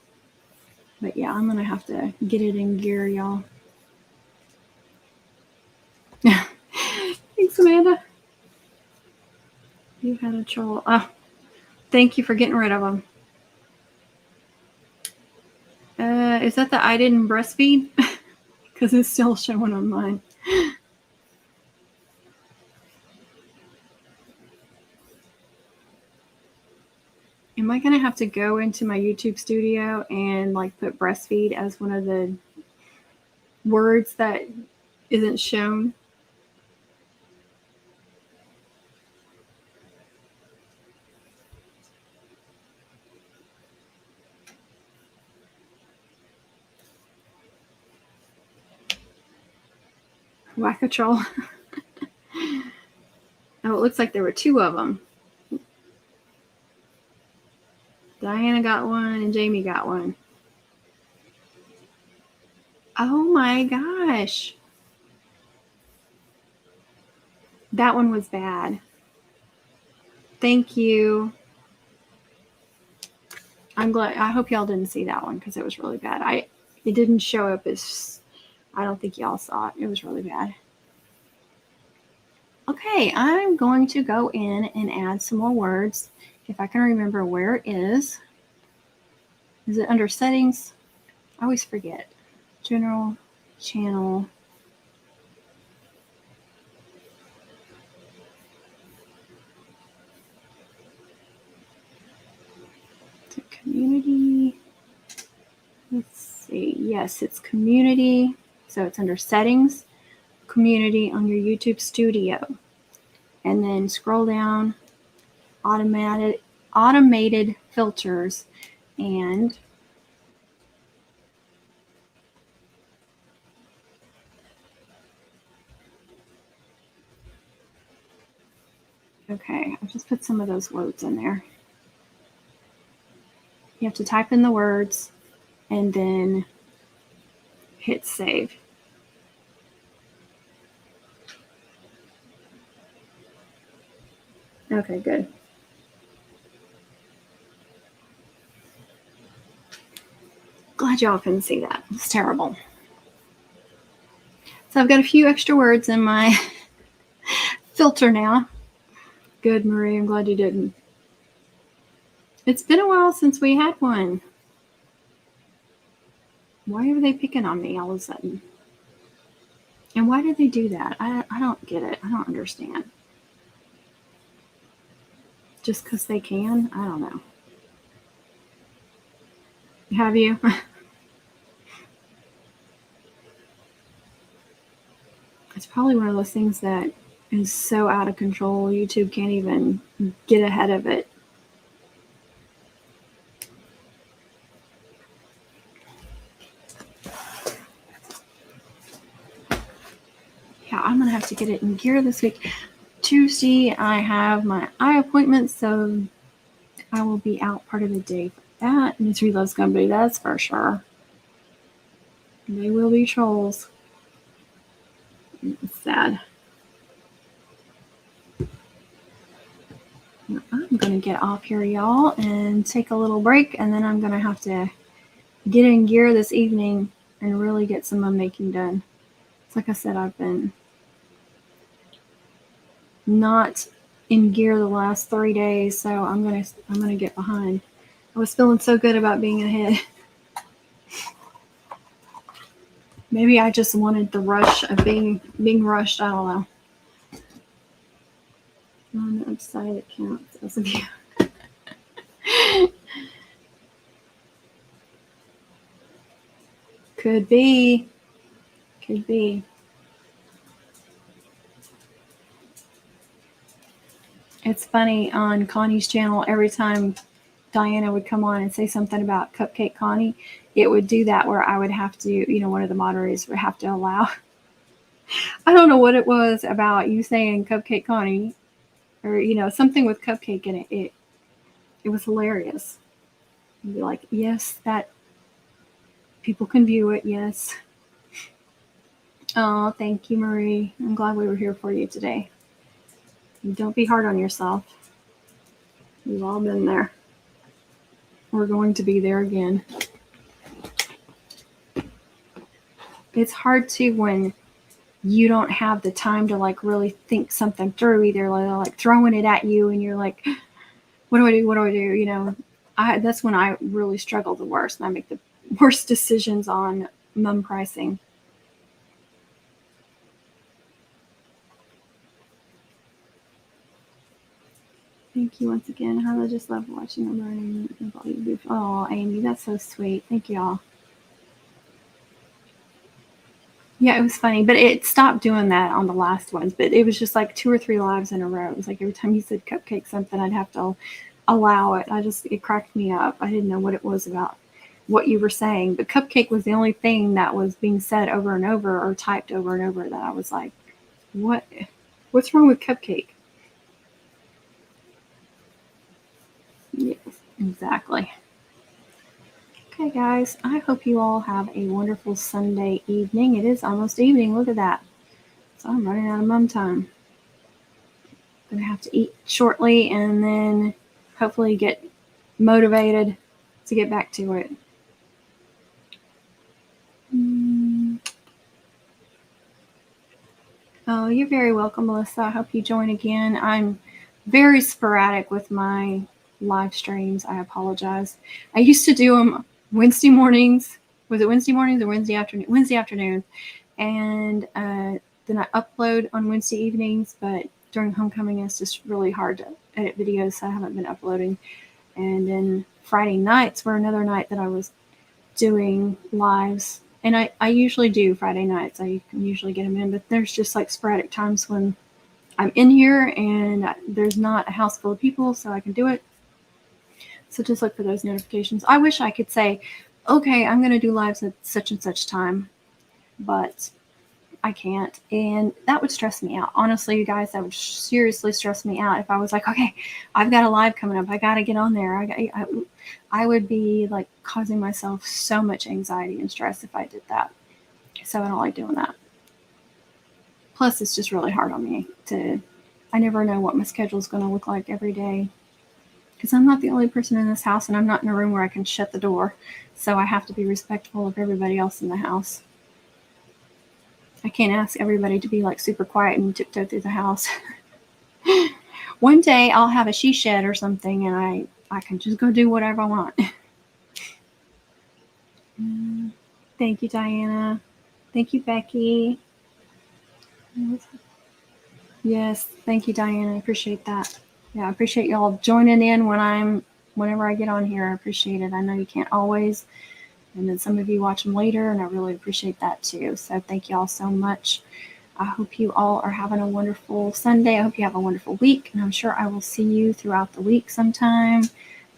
But yeah, I'm going to have to get it in gear, y'all. Thanks, Amanda. You had a troll. Oh, thank you for getting rid of them. Is that the I didn't breastfeed? Because it's still showing on mine. Am I going to have to go into my YouTube studio and like put breastfeed as one of the words that isn't shown? Whack-a-troll. Oh, it looks like there were two of them. Diana got one and Jamie got one. Oh my gosh. That one was bad. Thank you. I'm glad. I hope y'all didn't see that one because it was really bad. It didn't show up as, I don't think y'all saw it. It was really bad. Okay, I'm going to go in and add some more words. If I can remember where it is. Is it under settings? I always forget. General, channel. Community. Let's see. Yes, it's community. So it's under settings, community on your YouTube studio. And then scroll down, automated filters, and okay, I'll just put some of those words in there. You have to type in the words and then hit save. Okay, good. Glad y'all couldn't see that. It's terrible. So I've got a few extra words in my filter now. Good, Marie. I'm glad you didn't. It's been a while since we had one. Why are they picking on me all of a sudden? And why did they do that? I don't get it. I don't understand. Just because they can? I don't know. Have you? It's probably one of those things that is so out of control, YouTube can't even get ahead of it. Yeah, I'm going to have to get it in gear this week. Tuesday, I have my eye appointment, so I will be out part of the day for that. Misery Loves Company, that's for sure. They will be trolls. It's sad. I'm going to get off here, y'all, and take a little break, and then I'm going to have to get in gear this evening and really get some making done. It's like I said, I've been not in gear the last 3 days, so I'm gonna get behind. I was feeling so good about being ahead. Maybe I just wanted the rush of being rushed. I don't know. On the website, it counts as a view. Could be. Could be. It's funny on Connie's channel, every time Diana would come on and say something about Cupcake Connie, it would do that where I would have to, one of the moderators would have to allow. I don't know what it was about you saying Cupcake Connie or, something with cupcake in it. It was hilarious. You'd be like, yes, that People can view it, yes. Oh, thank you, Marie. I'm glad we were here for you today. Don't be hard on yourself. We've all been there. We're going to be there again. It's hard too when you don't have the time to like really think something through. Either like throwing it at you and you're like, what do I do? What do I do? You know, that's when I really struggle the worst, and I make the worst decisions on mum pricing. Thank you once again. I just love watching and learning. Oh, Amy, that's so sweet. Thank y'all. Yeah, it was funny, but it stopped doing that on the last ones. But it was just like 2 or 3 lives in a row. It was like every time you said cupcake something, I'd have to allow it. It cracked me up. I didn't know what it was about what you were saying, but cupcake was the only thing that was being said over and over or typed over and over that I was like, what's wrong with cupcake? Yes, exactly. Okay, guys, I hope you all have a wonderful Sunday evening. It is almost evening. Look at that. So I'm running out of mum time. Going to have to eat shortly and then hopefully get motivated to get back to it. Oh, you're very welcome, Melissa. I hope you join again. I'm very sporadic with my live streams. I apologize. I used to do them Wednesday mornings. Was it Wednesday mornings or Wednesday afternoon? Wednesday afternoon. And then I upload on Wednesday evenings, but during homecoming, it's just really hard to edit videos, so I haven't been uploading. And then Friday nights were another night that I was doing lives. And I usually do Friday nights. I can usually get them in, but there's just like sporadic times when I'm in here and there's not a house full of people, so I can do it. So just look for those notifications. I wish I could say, okay, I'm going to do lives at such and such time, but I can't. And that would stress me out. Honestly, you guys, that would seriously stress me out if I was like, okay, I've got a live coming up. I got to get on there. I would be like causing myself so much anxiety and stress if I did that. So I don't like doing that. Plus, it's just really hard on me I never know what my schedule is going to look like every day. Because I'm not the only person in this house and I'm not in a room where I can shut the door. So I have to be respectful of everybody else in the house. I can't ask everybody to be like super quiet and tiptoe through the house. One day I'll have a she shed or something and I can just go do whatever I want. Thank you, Diana. Thank you, Becky. Yes, thank you, Diana. I appreciate that. Yeah, I appreciate y'all joining in whenever I get on here. I appreciate it. I know you can't always, and then some of you watch them later, and I really appreciate that too. So thank you all so much. I hope you all are having a wonderful Sunday. I hope you have a wonderful week, and I'm sure I will see you throughout the week sometime.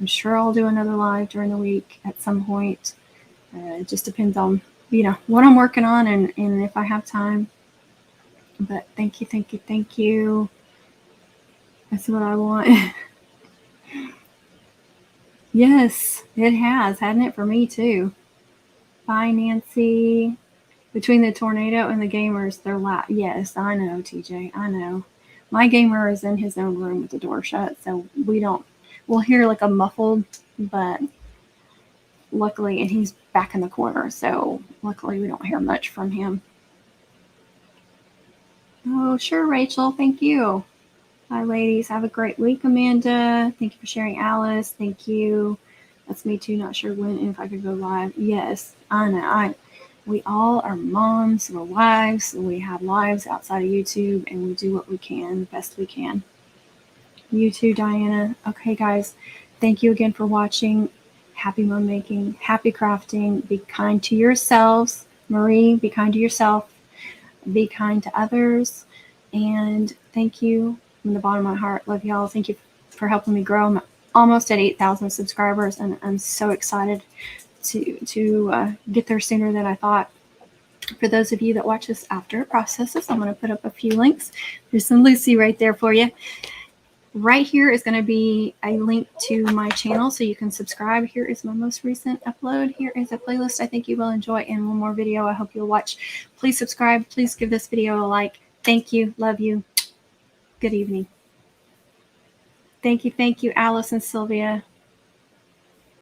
I'm sure I'll do another live during the week at some point. It just depends on, what I'm working on and if I have time. But thank you, thank you, thank you. That's what I want. Yes, it has, hasn't it, for me too. Bye, Nancy. Between the tornado and the gamers, they're loud. Yes, I know, TJ. I know. My gamer is in his own room with the door shut, so we'll hear like a muffled, but luckily, and he's back in the corner, so luckily we don't hear much from him. Oh, sure, Rachel. Thank you. Bye, ladies. Have a great week, Amanda. Thank you for sharing, Alice. Thank you. That's me too. Not sure when and if I could go live. Yes, I know. We all are moms, we're wives, we have lives outside of YouTube, and we do what we can, the best we can. You too, Diana. Okay, guys. Thank you again for watching. Happy mom making, happy crafting. Be kind to yourselves. Marie, be kind to yourself. Be kind to others. And thank you from the bottom of my heart. Love y'all. Thank you for helping me grow. I'm almost at 8,000 subscribers, and I'm so excited to get there sooner than I thought. For those of you that watch this after it processes, I'm going to put up a few links. There's some Lucy right there for you. Right here is going to be a link to my channel so you can subscribe. Here is my most recent upload. Here is a playlist I think you will enjoy, and one more video I hope you'll watch. Please subscribe. Please give this video a like. Thank you. Love you. Good evening. Thank you, Alice and Sylvia.